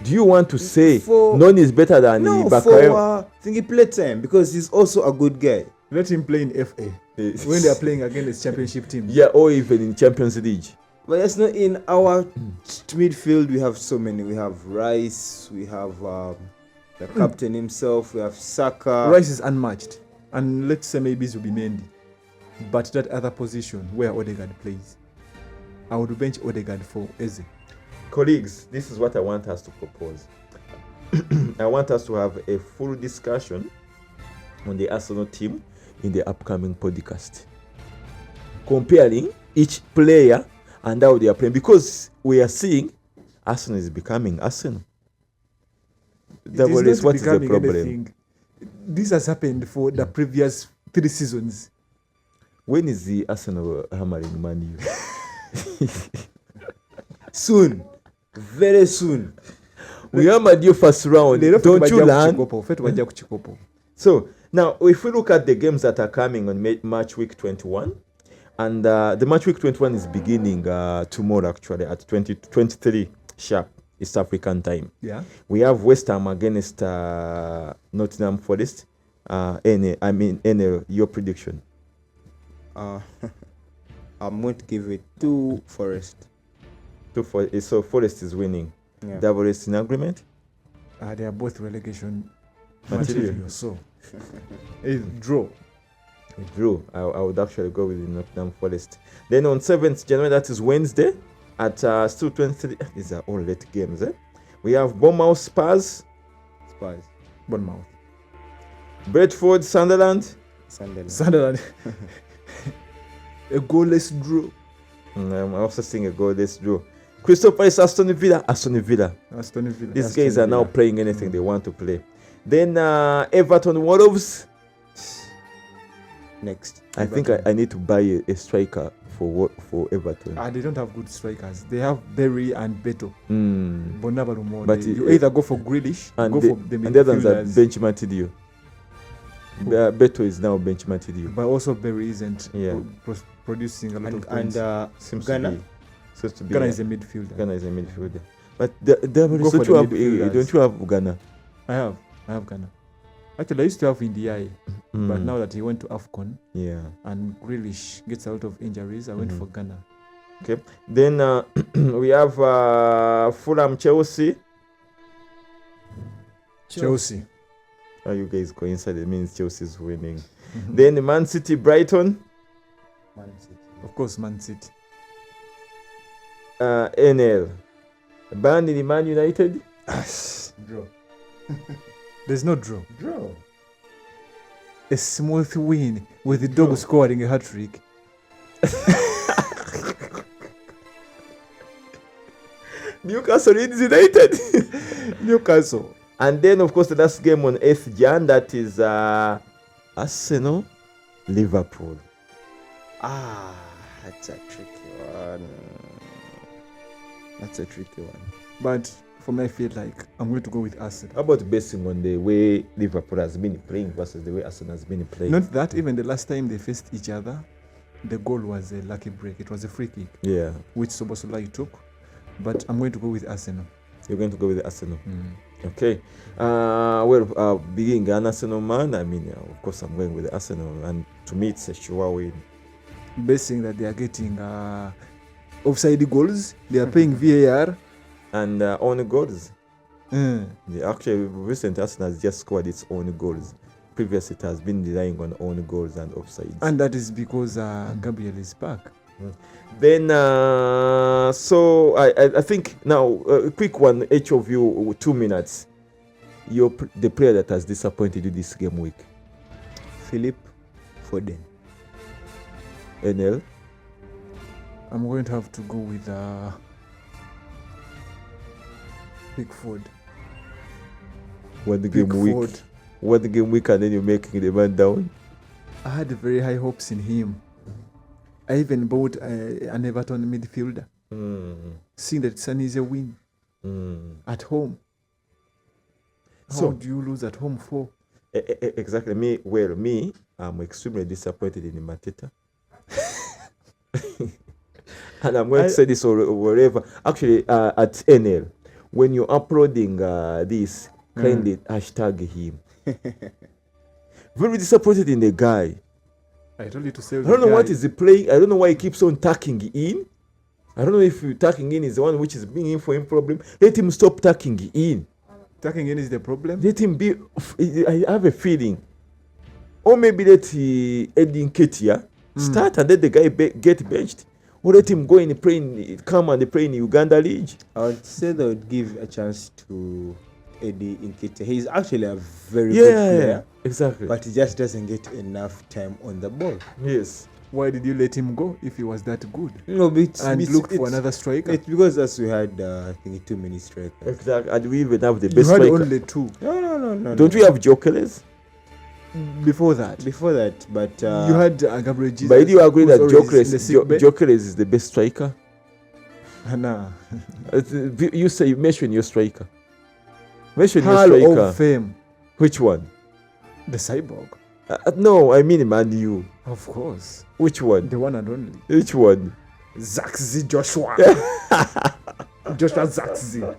Do you want to say For- Noni is better than No, Bukayo? for thingy playtime because he's also a good guy. Let him play in FA when they are playing against championship teams. Yeah, or even in Champions League. But that's not in our midfield. We have so many. We have Rice. We have the captain himself. We have Saka. Rice is unmatched. And let's say maybe it will be Mendy. But that other position where Odegaard plays, I would bench Odegaard for Eze. Colleagues, this is what I want us to propose. I want us to have a full discussion on the Arsenal team in the upcoming podcast, comparing each player and how they are playing, because we are seeing Arsenal is becoming Arsenal. It is What is not the becoming problem? anything. This has happened for the previous 3 seasons. When is the Arsenal hammering Man U? Soon, very soon. We hammered you first round. Lero Don't you ffe learn? tubajja ku kikopo. So now, if we look at the games that are coming on match week 21, and the match week 21 is beginning tomorrow, actually at 23 sharp East African time. Yeah. We have West Ham against Nottingham Forest. Your prediction? I'm going to give it 2 Forest. So Forest is winning. Yeah. Double is in agreement. They are both relegation Material. material. So, it's draw. Drew. I would actually go with the Nottingham Forest. Then on 7th January, that is Wednesday, at still 23. These are all late games. We have Bournemouth Spurs, Spurs. Bournemouth. Brentford Sunderland. Sunderland. A goalless draw. I'm also seeing a goalless draw. Crystal Palace Aston Villa. Aston Villa. These guys are now playing anything they want to play. Then Everton Wolves. Next. I think I need to buy a striker for Everton. They don't have good strikers. They have Berry and Beto. Bonabalumo. But You either go for Grealish, and go the, for the and the others are midfielders. bench Matidio. Beto is now bench Matidio. But also Berry isn't Yeah. producing a lot of And points. Seems Ghana. to be. Ghana is a midfielder. Ghana is a midfielder. But the Go for don't the you have midfielders. don't you have Ghana? I have I have Ghana. Actually, I used to have India, but now that he went to AFCON Yeah. and Grealish gets a lot of injuries, I went for Ghana. Okay. Then we have Fulham, Chelsea. Chelsea. Oh, you guys coincided. It means Chelsea's winning. Then Man City, Brighton. Man City. Of course, Man City. NL. Burnley, Man United. Draw. There's no draw. Draw. A smooth win with the dog scoring a hat-trick. Newcastle, Leeds United. Newcastle. And then, of course, the last game on 8th Jan, that is Arsenal, Liverpool. That's a tricky one. But for me, I feel like I'm going to go with Arsenal. How about basing on the way Liverpool has been playing versus the way Arsenal has been playing? Not that, even the last time they faced each other, the goal was a lucky break. It was a free kick, Yeah. which Soboslai took. But I'm going to go with Arsenal. You're going to go with Arsenal. Okay. Well, being an Arsenal man, I mean, of course, I'm going with Arsenal. And to me, it's a sure win. Basing that they are getting offside goals, they are paying VAR. And own goals. Mm. Actually, recent Arsenal has just scored its own goals. Previously, it has been relying on own goals and offsides. And that is because Gabriel is back. Then, so I think now, a quick one, each of you, 2 minutes. The player that has disappointed you this game week. Philip Foden. NL. I'm going to have to go with Pickford. What the game week? Pickford. What the game week, and then you're making the man down. I had very high hopes in him. I even bought an Everton midfielder, seeing that it's an easy win at home. How do you lose at home for? Exactly. Me, I'm extremely disappointed in Mateta. And I'm going to say this wherever. Actually, at NL, when you're uploading this, kindly hashtag him. Very disappointed in the guy. I told you to sell. I don't know what is he playing. I don't know why he keeps on tucking in. I don't know if tucking in is the one which is bringing for him problem. Let him stop tucking in. Tucking in is the problem. Let him be. I have a feeling. Or maybe let Eddie Nketiah start and let the guy get benched. Or let him go and come and play in Uganda League. I would say they would give a chance to Eddie Nketiah. He's actually a very good player. Yeah, exactly. But he just doesn't get enough time on the ball. Yes. Why did you let him go if he was that good? No, but And look for another striker. It's because as we had, I think, 2 minute strikers. Exactly. And we even have the You best had striker. only 2 No. Don't we have Jokeres? before that. Before that, but You had Gabriel Jesus. But do you agree who's that always in the sick bay? Jokeres is the best striker? Nah. You say you mention your striker. Mention your Hall striker. of Fame. Which one? The Cyborg. No, I mean Man U. Of course. Which one? The one and only. Which one? Zaxi Joshua. Joshua Zaxi.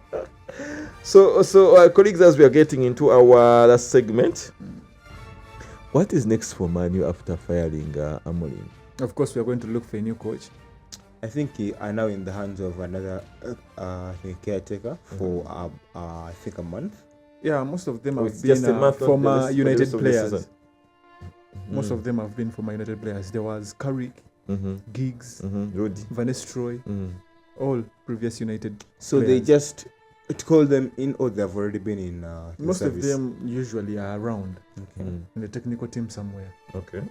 So colleagues, as we are getting into our last segment, what is next for Man U after firing Amorim? Of course, we are going to look for a new coach. I think he are now in the hands of another caretaker for I think a month. Yeah, most of them It's have just a been month, not former for the United rest of the players. season. Most of them have been former United players. There was Carrick, Giggs, Rudy. Van Nistelrooy, all previous United So players. they just call them in, or they've already been in. Most service? of them usually are around Okay. in the technical team somewhere. Okay.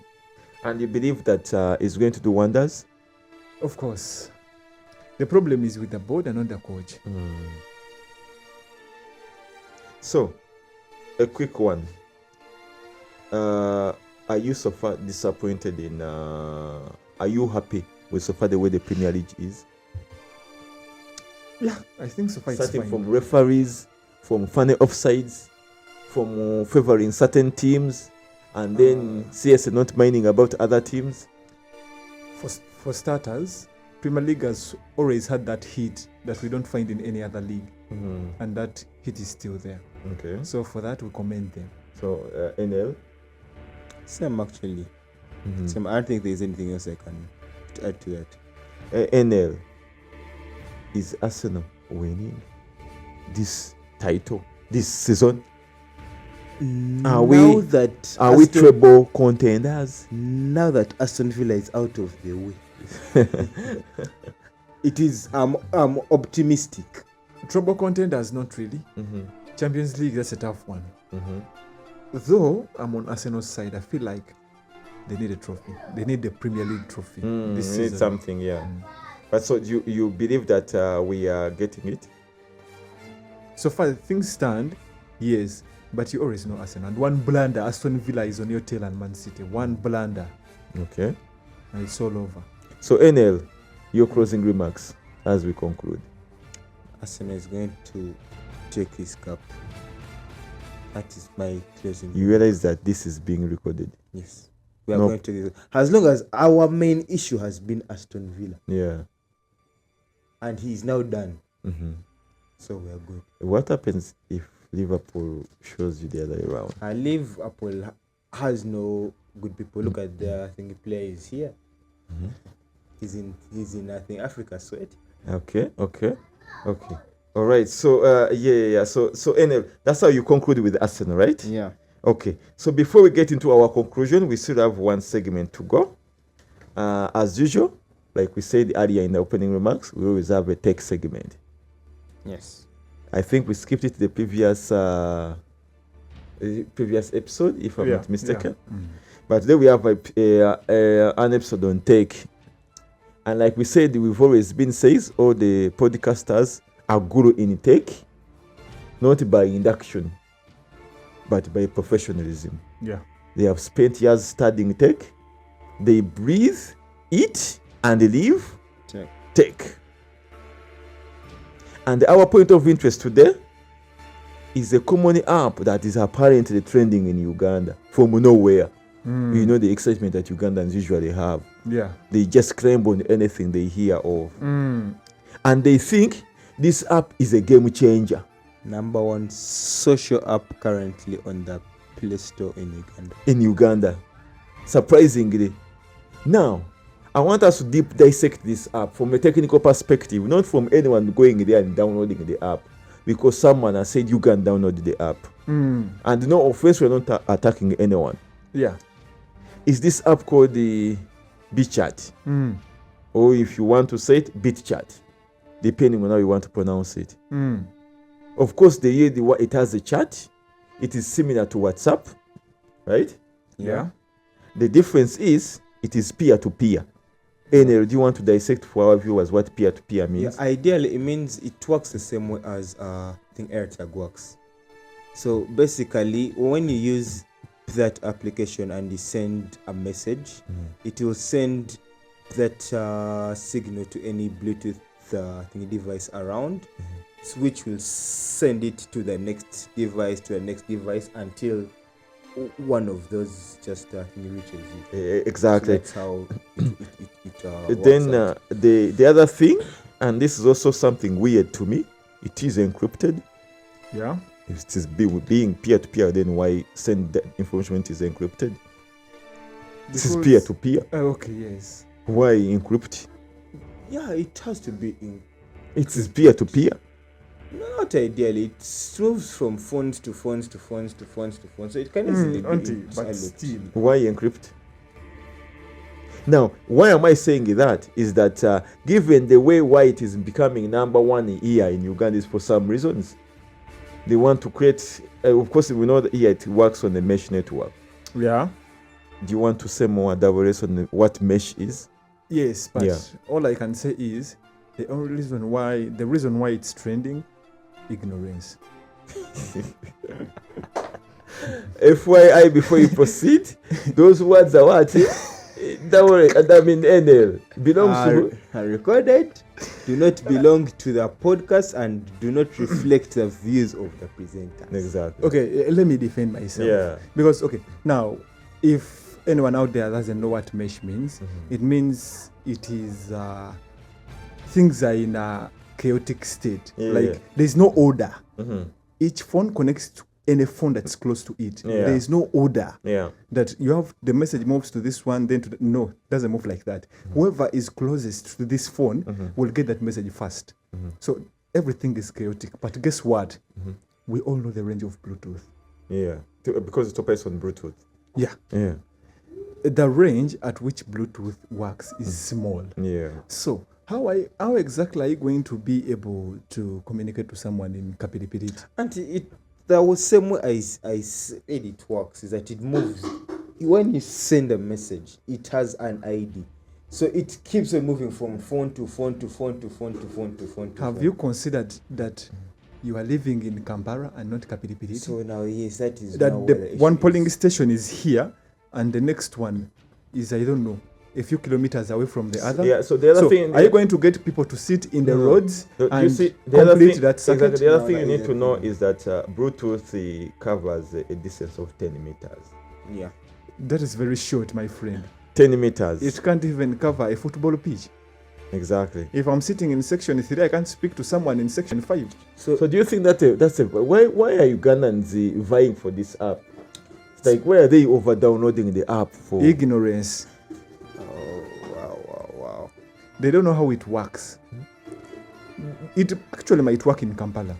And you believe that it's going to do wonders? Of course. The problem is with the board and not the coach. So, a quick one. Are you so far disappointed in? Are you happy with so far the way the Premier League is? Yeah, I think so far it's Starting fine. from referees, from funny offsides, from favoring certain teams, and then CS not minding about other teams. For starters, Premier League has always had that heat that we don't find in any other league, and that heat is still there. Okay. So for that, we commend them. So NL. Same actually. Mhm. Same. I don't think there's anything else I can add to that. NL. Is Arsenal winning this title this season? Are we that we treble contenders? now that Aston Villa is out of the way, it is I'm optimistic. Trouble contenders, not really. Mm-hmm. Champions League, that's a tough one. Mm-hmm. Though I'm on Arsenal's side, I feel like they need a trophy. They need the Premier League trophy this We need season. something, yeah. But so you believe that we are getting it? So far, things stand, yes, but you always know Arsenal. And one blunder, Aston Villa is on your tail and Man City. One blunder, Okay. and it's all over. So NL, your closing remarks as we conclude. Arsenal is going to take his cup. That is my closing. You realize that this is being recorded. Yes, we are No. going to. As long as our main issue has been Aston Villa, Yeah. and he is now done, Mm-hmm. so we are good. What happens if Liverpool shows you the other way around? Liverpool has no good people. Look at their players here. Mm-hmm. He's in I think Africa sweat. Okay. All right. So yeah. So NL, that's how you conclude with Arsenal, right? Yeah. Okay. So before we get into our conclusion, we still have one segment to go. As usual, like we said earlier in the opening remarks, we always have a tech segment. Yes. I think we skipped it the previous episode, if I'm not mistaken. Yeah. But today we have an episode on tech. And like we said, we've always been says all the podcasters are guru in tech, not by induction, but by professionalism. Yeah. They have spent years studying tech. They breathe, eat, and live tech. And our point of interest today is a common app that is apparently trending in Uganda from nowhere. You know the excitement that Ugandans usually have. Yeah. They just climb on anything they hear of. And they think this app is a game changer. Number one social app currently on the Play Store in Uganda. In Uganda. Surprisingly. Now, I want us to deep dissect this app from a technical perspective, not from anyone going there and downloading the app. Because someone has said you can download the app. And no offense, we're not attacking anyone. Yeah. Is this app called the BitChat? Or if you want to say it, BitChat, depending on how you want to pronounce it. Of course, it has a chat. It is similar to WhatsApp, right? Yeah. The difference is it is peer-to-peer. Enel, do you want to dissect for our viewers what peer-to-peer means? Yeah, ideally, it means it works the same way as I think AirTag works. So basically, when you use that application and you send a message, it will send that signal to any Bluetooth device around, which will send it to the next device until one of those just reaches you. Exactly. So that's how it Then works out. the other thing, and this is also something weird to me, it is encrypted. Yeah. If it is being peer-to-peer, then why send that information when it is encrypted? This is Because- peer-to-peer. Okay, yes. Why encrypt? Yeah, it has to be in. It is peer-to-peer. Not ideally. It moves from phones to phones to phones to phones to phones. So it can easily be But encrypted. still. Why encrypt? Now, why am I saying that? Is that given the way why it is becoming number one here in Uganda is for some reasons. They want to create, of course, we know that here it works on the mesh network. Yeah. Do you want to say more elaborate on what mesh is? Yes, but Yeah. all I can say is the reason why it's trending, ignorance. FYI, before you proceed, those words are what? Don't worry, I mean NL belongs to. Are recorded, do not belong to the podcast, and do not reflect the views of the presenters. Exactly. Okay, let me defend myself. Yeah. Because, okay, now, if anyone out there doesn't know what mesh means, it means it is things are in a chaotic state. Yeah. Like, there's no order. each phone connects to any phone that's close to it. Yeah. There is no order. Yeah. That you have the message moves to this one, then to no, doesn't move like that. Whoever is closest to this phone will get that message first. So everything is chaotic. But guess what? We all know the range of Bluetooth. Yeah. Because it operates on Bluetooth. Yeah. Yeah. The range at which Bluetooth works is small. Yeah. So how exactly are you going to be able to communicate to someone in Kapilipiliti? And there was same way I said it works is that it moves. When you send a message, it has an ID. So it keeps on moving from phone to phone to phone to phone to phone to phone to Have phone. you considered that you are living in Kampala and not Kapilipiliti? So now, yes, that is That now the where the one issue polling is. station is here and the next one is, I don't know, a few kilometers away from the other. Yeah. So the other thing. are you going to get people to sit in the roads You see, and other complete thing, that circuit? exactly, the other No, thing that you need is to the know thing. is that Bluetooth covers a distance of 10 meters. Yeah. That is very short, my friend. 10 meters. It can't even cover a football pitch. Exactly. If I'm sitting in section 3, I can't speak to someone in section 5. So do you think that why are Ugandans vying for this app? It's like, why are they over downloading the app for? Ignorance. Wow. They don't know how it works. It actually might work in Kampala.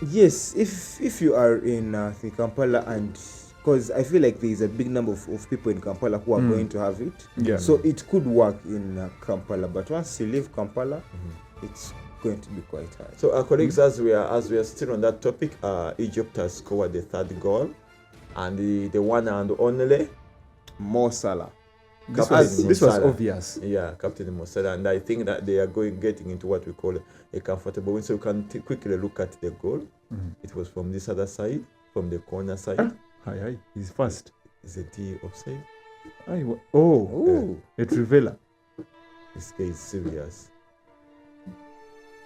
Yes, if you are in Kampala, and because I feel like there is a big number of people in Kampala who are going to have it. Yeah. So it could work in Kampala, but once you leave Kampala, it's going to be quite hard. So our colleagues, as we are still on that topic, Egypt has scored the third goal, and the one and only Mo Salah. This Captain was Salah. obvious. Yeah, Captain Mosala, and I think that they are getting into what we call a comfortable win. So you can quickly look at the goal. It was from this other side, from the corner side. Hi, he's fast. Is it the offside? Oh, a Trivela. This guy is serious.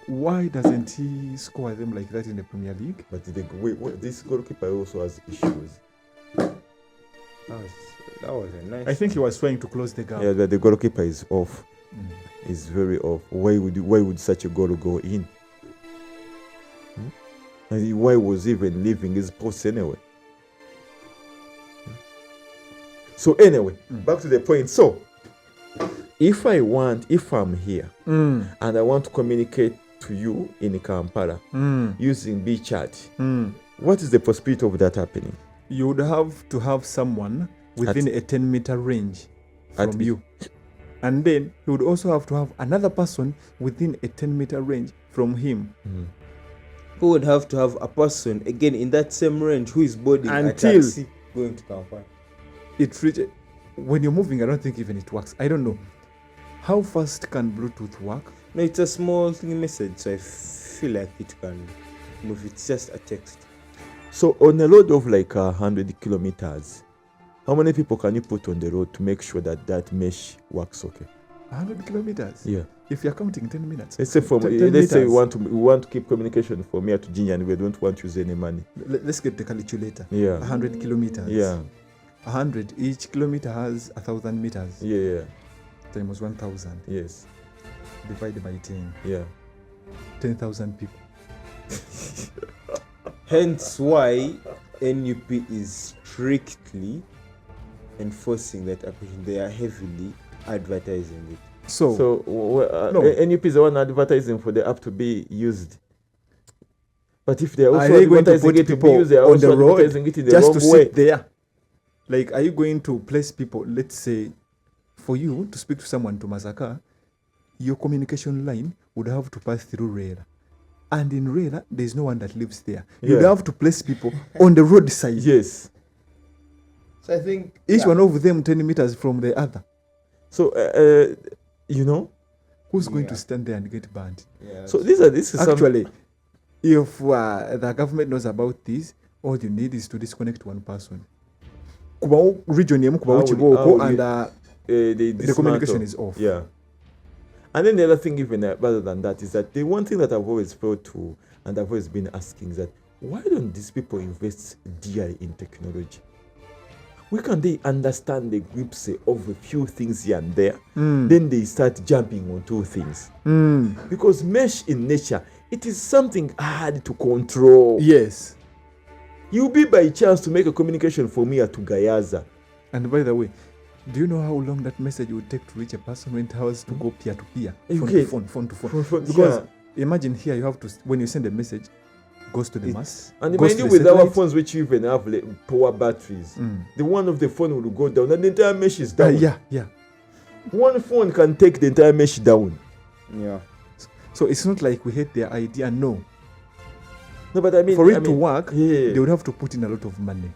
Why doesn't he score them like that in the Premier League? But this goalkeeper also has issues. That was a nice. I think he was trying to close the gap. Yeah, but the goalkeeper is off. Is very off. Why would such a goal go in? And why was he even leaving his post anyway? So anyway, back to the point. So if I'm here and I want to communicate to you in Kampala using BChat, what is the possibility of that happening? You would have to have someone within a 10-meter range from you. And then he would also have to have another person within a 10-meter range from him. Who would have to have a person again in that same range who is boarding a Until- taxi going to Kampala. When you're moving, I don't think even it works. I don't know. How fast can Bluetooth work? No, it's a small thing message, so I feel like it can move. It's just a text. So on a road of like 100 kilometers, how many people can you put on the road to make sure that mesh works okay? 100 kilometers? Yeah. If you're counting 10 minutes. Let's say 10 let's say we meters. want to keep communication from here to Ginya and we don't want to use any money. Let's get the calculator. Yeah. 100 kilometers. Yeah. 100. Each kilometer has 1,000 meters. Yeah. Times 1,000. Yes. Divided by 10. Yeah. 10,000 people. Hence why NUP is strictly enforcing that application. They are heavily advertising it. So no. NUP is the one advertising for the app to be used. But if they're are also they going to advertising put it to be people used, they're on the also road advertising it in the just wrong to way. sit there? Like, are you going to place people, let's say, for you to speak to someone to Masaka, your communication line would have to pass through Rera. And in Rera, there's no one that lives there. You'd Yeah. have to place people on the roadside. Yes. So I think Each one of them 10 meters from the other. So you know. Who's going Yeah. to stand there and get banned? Yeah, So this is some- Actually, if the government knows about this, all you need is to disconnect one person. Kubawo region yemu kubawo How would- kiboko how would and they the dismantle. communication is off. Yeah. And then the other thing, even rather than that, is that the one thing that I've always felt to, and I've always been asking, is that why don't these people invest dearly in technology? Why can't they understand the grips of a few things here and there? Then they start jumping onto things. Because mesh in nature, it is something hard to control. Yes. You'll be by chance to make a communication from here to Gayaza. And by the way, do you know how long that message would take to reach a person when it has to go peer to peer, You phone to get- phone, phone to phone? Phone- Because yeah. imagine here you have to when you send a message, goes to the mass, And goes mind to you, the with our satellite. phones, which even have power batteries, Mm. the one of the phone will go down and the entire mesh is down. Yeah. One phone can take the entire mesh down. Yeah. So it's not like we hate their idea. No, No, but I mean, for it to work, yeah. they would have to put in a lot of money.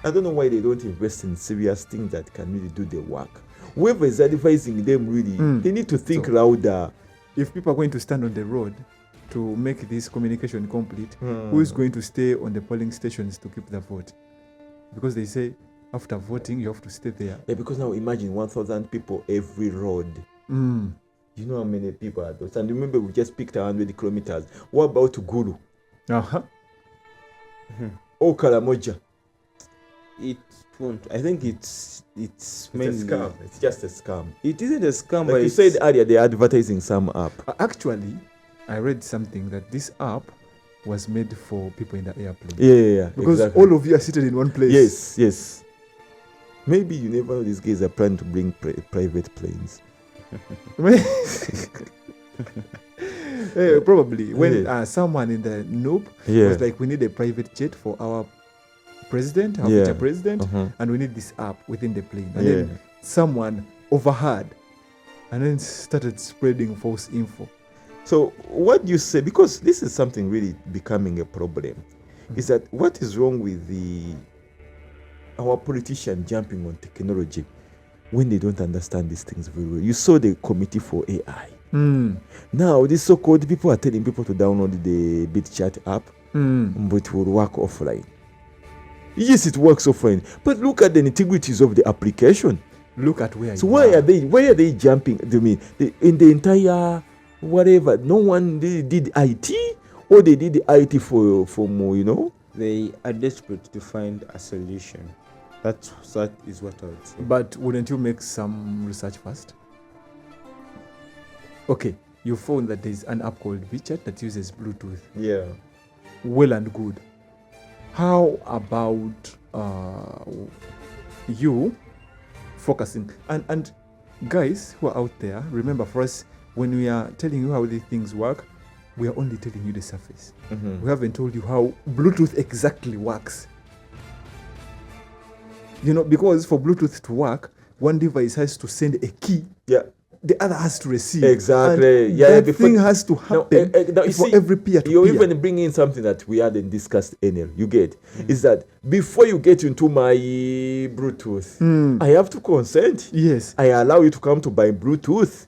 I don't know why they don't invest in serious things that can really do the work. Whoever is advising them, really, they need to think So- louder. If people are going to stand on the road to make this communication complete, who is going to stay on the polling stations to keep the vote? Because they say after voting you have to stay there. Yeah, because now imagine 1,000 people every road. Mm. You know how many people are those? And remember, we just picked 100 kilometers. What about Guru Uh-huh. or Karamoja? It won't. I think it's It's mainly a scam. It's just a scam. It isn't a scam, Like but you it's, said earlier, they're advertising some app. Actually, I read something that this app was made for people in the airplane. Yeah. Because exactly. all of you are seated in one place. Yes. Maybe you never know these guys are planning to bring private planes. Probably. When Yeah. someone in the noob Yeah. was like, we need a private jet for our president, our Yeah. future president, Uh-huh. and we need this app within the plane. And Yeah. then someone overheard and then started spreading false info. So what do you say? Because this is something really becoming a problem. Is that what is wrong with our politicians jumping on technology when they don't understand these things very well? You saw the committee for AI. Now these so-called people are telling people to download the BitChat app, but it will work offline. Yes, it works offline, but look at the nitty-gritties of the application. Look at where So you why are. are they jumping? I mean, in the entire whatever, no one did IT, or they did the IT for more, you know? they are desperate to find a solution. That is what I would say. But wouldn't you make some research first? Okay, you found that there's an app called WeChat that uses Bluetooth. Yeah. Well and good. How about you focusing? And guys who are out there, remember, for us, when we are telling you how these things work, we are only telling you the surface. We haven't told you how Bluetooth exactly works. You know, because for Bluetooth to work, one device has to send a key, Yeah. the other has to receive. Exactly. And Yeah, that before- thing has to happen now you for see, every peer to You're peer. even bringing in something that we hadn't discussed earlier. You get is that before you get into my Bluetooth, I have to consent. Yes, I allow you to come to my Bluetooth.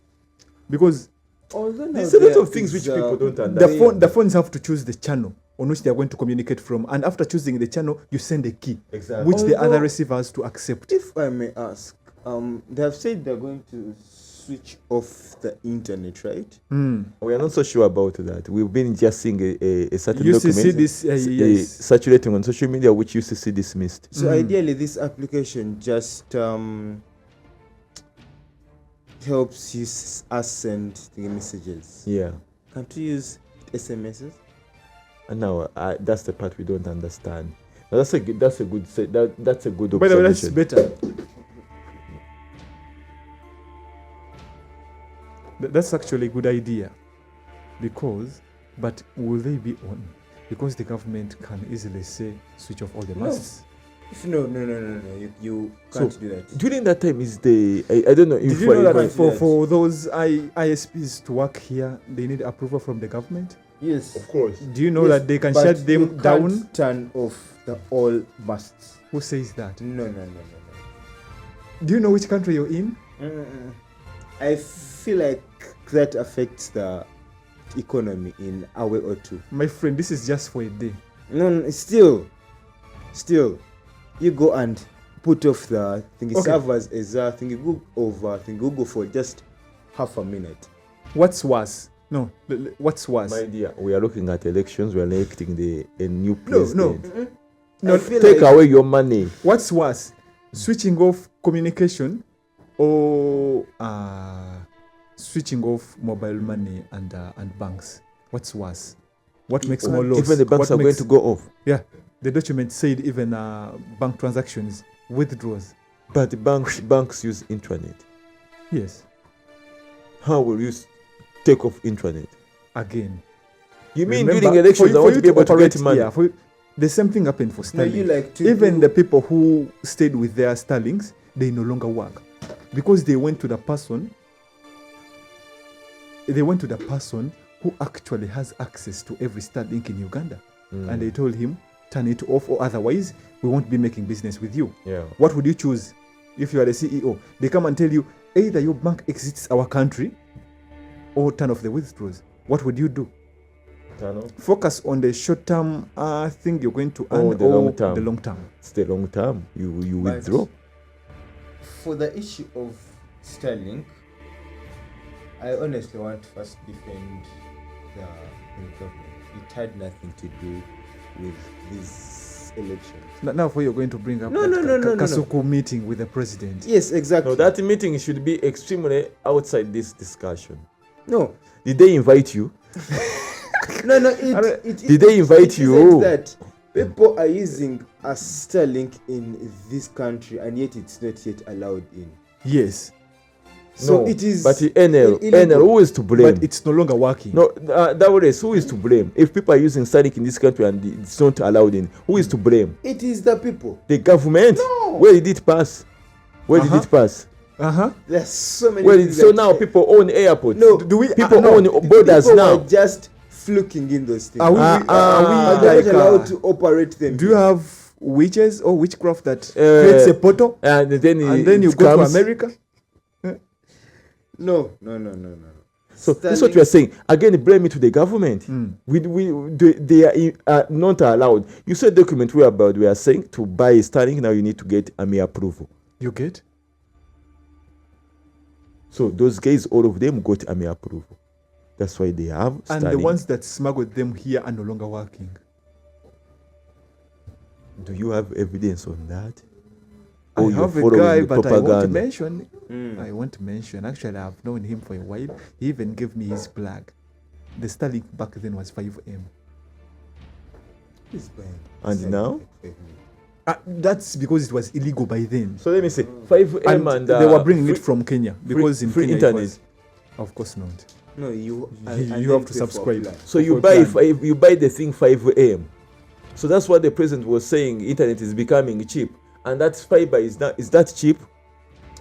because There's a lot of things which people don't understand. the phones have to choose the channel on which they are going to communicate from, and after choosing the channel, you send a key, Exactly. which the Although- other receiver has to accept. If I may ask, they have said they're going to switch off the internet, right? We are not so sure about that. We've been just seeing a certain You see document this, yes. circulating on social media, which UCC dismissed. So ideally, this application just helps us send the messages. Yeah. Can't we use SMSs? And now that's the part we don't understand. Now, that's a good By the way, that's observation. better. That's actually a good idea, because, but will they be on? Because the government can easily say switch off all the No. masks. No. You can't do that. During that time is I don't know if Did you know I- that can't do for, that. for those ISPs to work here, they need approval from the government? Yes. of course. Do you know Yes, that they can but shut you them can't down? Turn off the all masts. Who says that? No. Do you know which country you're in? I feel like that affects the economy in a way or two. My friend, this is just for a day. No, still, you go and put off the thingy Okay. servers as a thingy Google for just half a minute. What's worse? No, what's worse? My dear, we are looking at elections. We are electing a new No, president. no. I feel Take like away your money. What's worse? Switching off communication or switching off mobile money and banks? What's worse? what makes more loss. Even the banks what are going makes- to go off. Yeah, the document said even bank transactions, withdraws. But the banks use intranet. Yes, How will you take off intranet? again. You mean Remember, during elections, I for want you to be able to operate, get money? Yeah, the same thing happened for No, Starlink. you like to Even do- the people who stayed with their Starlinks, they no longer work because they went to the person. They went to the person who actually has access to every Starlink in Uganda, and they told him, turn it off, or otherwise we won't be making business with you. Yeah. What would you choose if you are the CEO? They come and tell you either your bank exits our country or turn off the withdrawals. What would you do? Focus on the short-term thing you're going to earn, Or the long term. the long term. It's the long term. You But withdraw. For the issue of Starlink, I honestly want to first defend the government. It had nothing to do with these elections. Now, for you're going to bring up No, that no, no, no, no, Kasuku meeting with the president. Yes, exactly. No, that meeting should be extremely outside this discussion. No, Did they invite you? no. Did they invite it you? isn't that people are using a Starlink in this country and yet it's not yet allowed in. Yes, So No, it is. But the NL, illegal. who is to blame? but it's no longer working. No, that was who is to blame? If people are using Starlink in this country and it's not allowed in, who is to blame? It is the people. The government? No. Where did it pass? Where did Uh-huh. it pass? There's so many. Well, things so that- now people own airports. No, Do we? People no. own borders people now. were just fluking in those things. Are we? Ah, are And we they're like? not allowed to operate them. Do you have witches or witchcraft that creates a portal And then, and then you it go to comes- America? No. So that's what we are saying. Again, blame it to the government. They are not allowed. You said document whereby we are saying to buy Starlink, now you need to get AMI approval. You get? So those guys, all of them got AMI approval. That's why they have And the Starlink. ones that smuggled them here are no longer working. Do you have evidence on that? I Or you're have a following guy, the but I won't propaganda? mention. I won't mention. Actually, I've known him for a while. He even gave me his plug. The Starlink back then was 5M. Please buy it. And Starlink now? like 5 million. That's because it was illegal by then. So let me say 5M And and they were bringing free- it from Kenya because in free Kenya internet. it was, of course not. No, you. You and have then to pay for a subscribe. plan. So you For buy plan. you buy the thing 5M. So that's what the president was saying. Internet is becoming cheap, and that fiber is that cheap?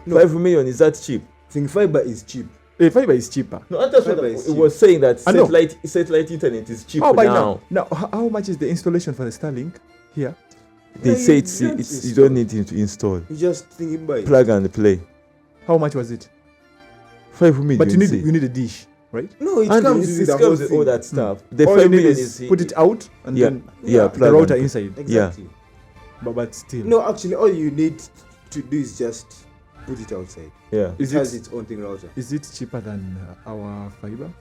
No. 5 million is that cheap? Think fiber is cheap. Fiber is cheaper. No, that's what Fiber it is cheap. was saying that I know. satellite internet is cheap How by now. now? How much is the installation for the Starlink here? They No, say you it's don't you install. don't need to install. You just think buy it. Plug and play. How much was it? 5 million. But you see. need a dish, right? No, it and comes it with the whole comes with thing. all that stuff. The All 5 you need million is is put it out and Yeah, then yeah, the the plug router and- inside. Exactly. But still, No, actually, all you need to do is just put it outside. Yeah. is It has it its own thing router. is it cheaper than our fiber?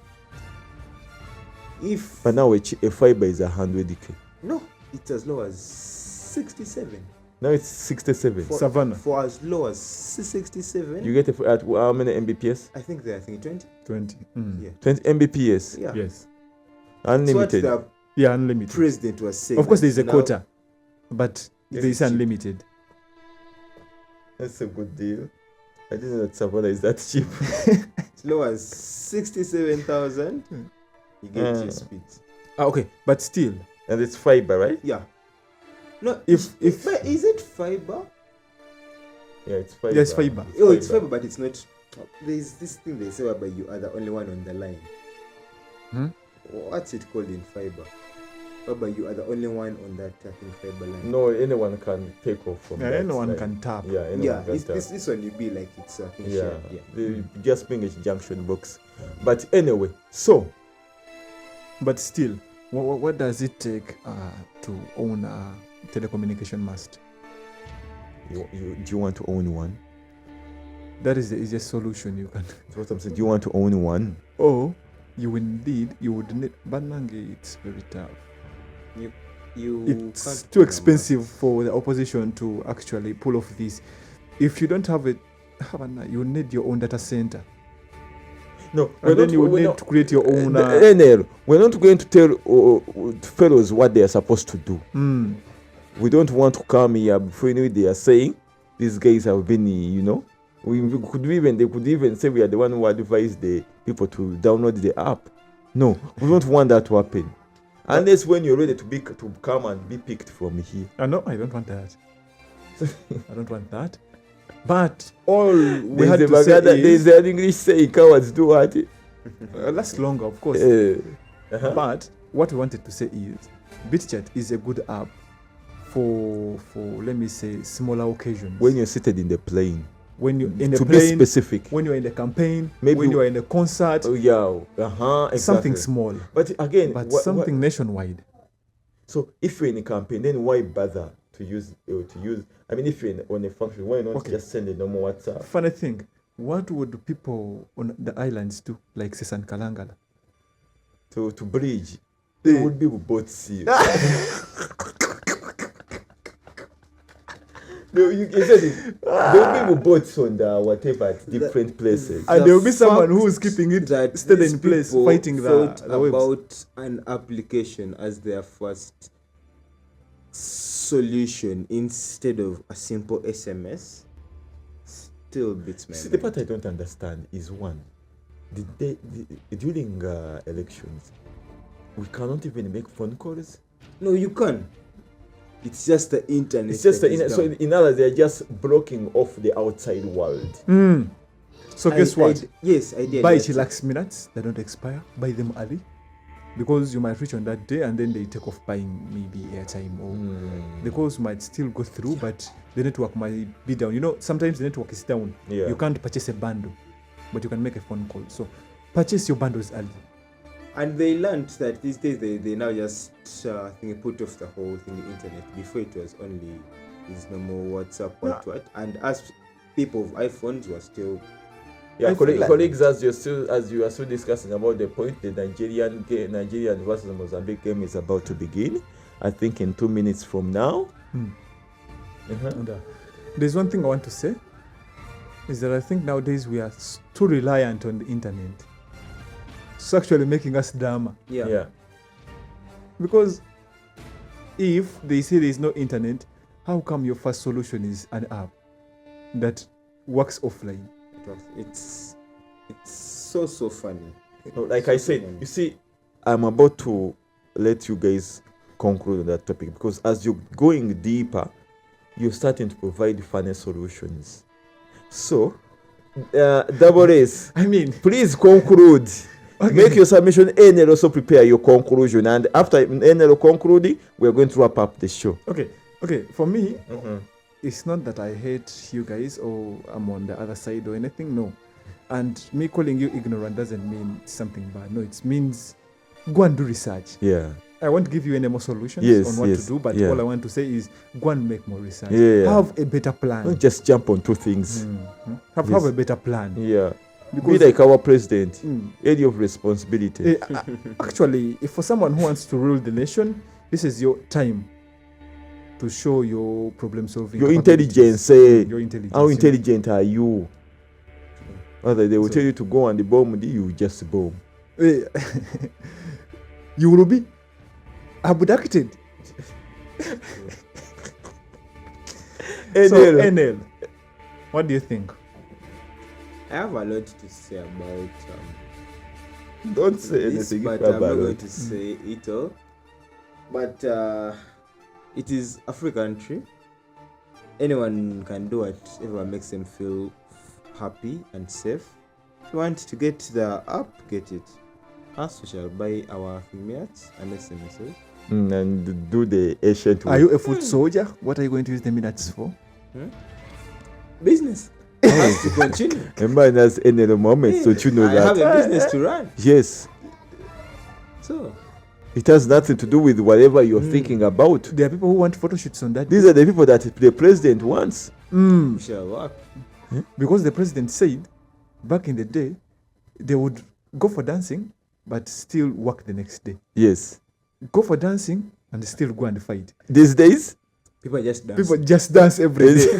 If But now a fiber is 100k. no, it's as low as 67. Now it's 67. Savannah. For as low as 67. You get it at how many Mbps? I think 20. 20. Yeah. 20 Mbps. Yeah. Yes. Unlimited. That's what Yeah, the unlimited. president was saying. Of course, there is a Now, quota, but Yes, there it's is cheap. unlimited. That's a good deal. I didn't know that Savannah is that cheap. As low as 67,000, you get your speeds. Okay, but still, And it's fiber, right? Yeah. No, If- but is it fiber? Yeah, it's fiber. Yes, fiber. Oh, it's fiber, but it's not. There's this thing they say whereby you are the only one on the line. Hmm? What's it called in fiber? Whereby you are the only one on that fiber line. No, anyone can take off from yeah, that. anyone like, can tap. Yeah, anyone Yeah, can it's, tap. this one you be like it's Yeah, shared. Yeah. they just bring a junction box. But anyway, so But still, what does it take to own a telecommunication mast? do you want to own one? That is the easiest solution you can. That's what I'm saying. Do you want to own one? Or you would need, but Nange, it's very tough. You It's can't too own a expensive for the opposition to actually pull off this. If you don't have it, you need your own data center. No, And then you would need to create your own. NL, we're not going to tell fellows what they are supposed to do. We don't want to come here before they are saying these guys have been, they could even say we are the one who advised the people to download the app. No, we don't want that to happen. Unless when you're ready to come and be picked from here. No, I don't want that. I don't want that. But all we had to say is... There's an English saying, cowards do what? Last longer, of course. But what we wanted to say is, BitChat is a good app for let me say, smaller occasions. When you're seated in the plane. When you're in the to plane, be specific. when you're in the campaign, Maybe when you're in a concert. Oh yeah, exactly. Something small. But again, something nationwide. So if you're in a campaign, then why bother to use? I mean, if you're on a function, why not just send a normal WhatsApp? Funny thing, what would people on the islands do, like Sesan Kalangala? To bridge, they would be both see. No, you said it. There will be boats on the whatever at different places. And there will be someone who is keeping it stayed in place, fighting the waves. About an application as their first solution instead of a simple SMS. Still beats me. See, the part I don't understand is one. During elections, we cannot even make phone calls. No, you can. It's just the internet. It's just the internet. So in other words, they're just blocking off the outside world. So guess what? Yes, I did. Buy chillax minutes. They don't expire. Buy them early, because you might reach on that day and then they take off buying maybe airtime or the calls might still go through, but the network might be down. Sometimes the network is down. Yeah. You can't purchase a bundle, but you can make a phone call. So purchase your bundles early. And they learned that these days they now just put off the whole thing, the internet. Before it was only this normal WhatsApp, what. And as people of iPhones were still... Yeah, colleagues, as you are still discussing about the point, the Nigerian versus Mozambique game is about to begin. I think in 2 minutes from now. And, there's one thing I want to say, is that I think nowadays we are too reliant on the internet. It's actually making us dumber. Yeah. Because if they say there is no internet, how come your first solution is an app that works offline? It's so funny. Like I said, you see, I'm about to let you guys conclude on that topic, because as you're going deeper, you're starting to provide funny solutions. So, Double S, please conclude. Okay. Make your submission, NL also prepare your conclusion, and after NL concluding, we're going to wrap up the show. Okay. For me, it's not that I hate you guys or I'm on the other side or anything, no. And me calling you ignorant doesn't mean something bad. No, it means go and do research. Yeah. I won't give you any more solutions on what to do, but all I want to say is go and make more research. Have a better plan. Don't just jump on two things. Have a better plan. Yeah. Because be like our president, area of responsibility. Actually, if for someone who wants to rule the nation, this is your time to show your problem solving. Your intelligence. Your intelligence. How intelligent are you? Other they will tell you to go and bomb, you just bomb. You will be abducted. NL, what do you think? I have a lot to say about don't say this, anything, but I'm not going to say it all. But it is a free country. Anyone can do whatever makes them feel happy and safe. If you want to get the app, get it. Us, we shall buy our minutes and SMSs. And do the ancient way. Are you a foot soldier? What are you going to use the minutes for? Business. Has to continue. A man has any moment, so you know that. I have a business to run. Yes. So it has nothing to do with whatever you're thinking about. There are people who want photo shoots on that. These are the people that the president wants. Shall work. Because the president said back in the day they would go for dancing but still work the next day. Yes. Go for dancing and still go and fight. These days, people just dance. People just dance every day.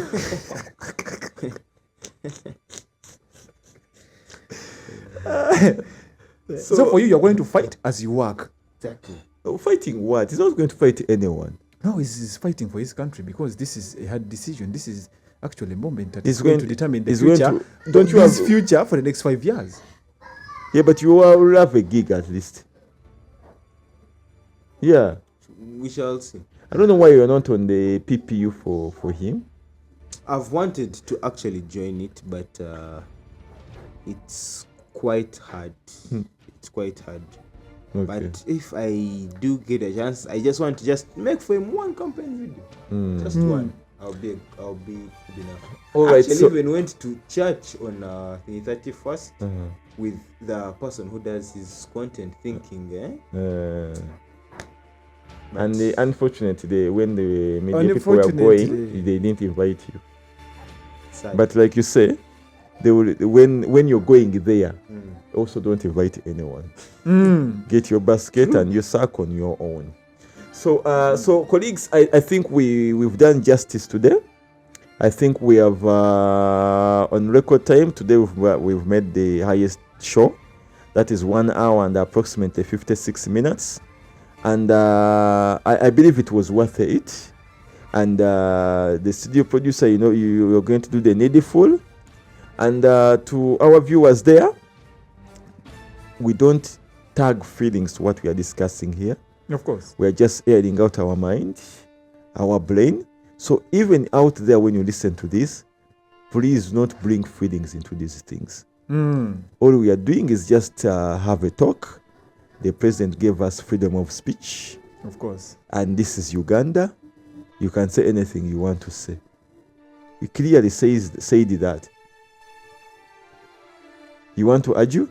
So for you, you're going to fight as you work. Exactly. Fighting what? He's not going to fight anyone. No, he's fighting for his country because this is a hard decision. This is actually a moment that He's is going going to to- determine the he's going future. to- don't you his have- future for the next 5 years? Yeah, but you will have a gig at least. Yeah. We shall see. I don't know why you're not on the PPU for him. I've wanted to actually join it, but it's quite hard. It's quite hard. Okay. But if I do get a chance, I just want to just make for him one campaign video. Just one. I'll be good enough. All right, Actually, so- even went to church on the 31st with the person who does his content, thinking, And unfortunately, when the media people were going, Unfortunately. they didn't invite you. sad. But like you say, they will when you're going there, also don't invite anyone. Get your basket and you sack on your own. So colleagues, I think we've done justice today. I think we have on record time today. We've made the highest show. That is 1 hour and approximately 56 minutes. And I believe it was worth it. And the studio producer, you're going to do the needful. And to our viewers there, we don't tag feelings to what we are discussing here. Of course. We are just airing out our mind, our brain. So even out there, when you listen to this, please not bring feelings into these things. All we are doing is just have a talk. The president gave us freedom of speech. Of course. And this is Uganda. You can say anything you want to say. He clearly said that. You want to argue?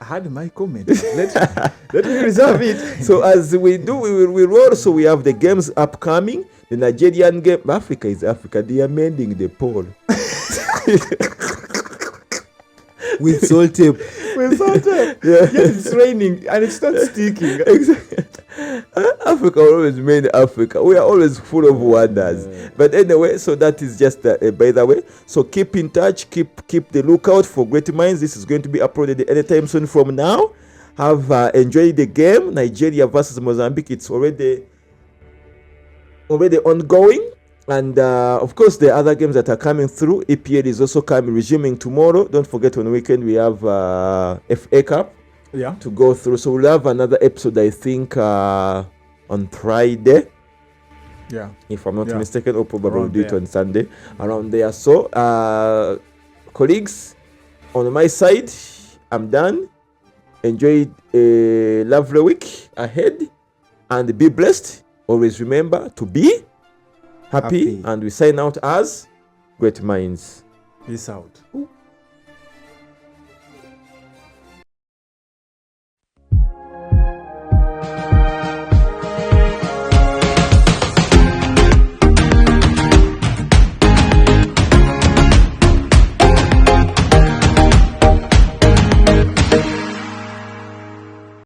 I had my comment. Let me reserve it. So as we do, we roll. So we have the games upcoming. The Nigerian game. Africa is Africa. They are mending the poll. with salt tape. Yes, it's raining and it's not sticking. Exactly. Africa always made Africa. We are always full of wonders. But anyway, so that is just by the way. So keep in touch. Keep the lookout for Great Minds. This is going to be uploaded anytime soon from now. Have enjoyed the game. Nigeria versus Mozambique. It's already ongoing. And of course, the other games that are coming through. EPL is also resuming tomorrow. Don't forget on the weekend we have FA Cup. Yeah. To go through. So we'll have another episode, I think, on Friday. Yeah. If I'm not Yeah. mistaken, or probably we'll Around do it there. on Sunday. Around there. So, colleagues, on my side, I'm done. Enjoy a lovely week ahead. And be blessed. Always remember to be happy. Happy. And we sign out as Great Minds. Peace out.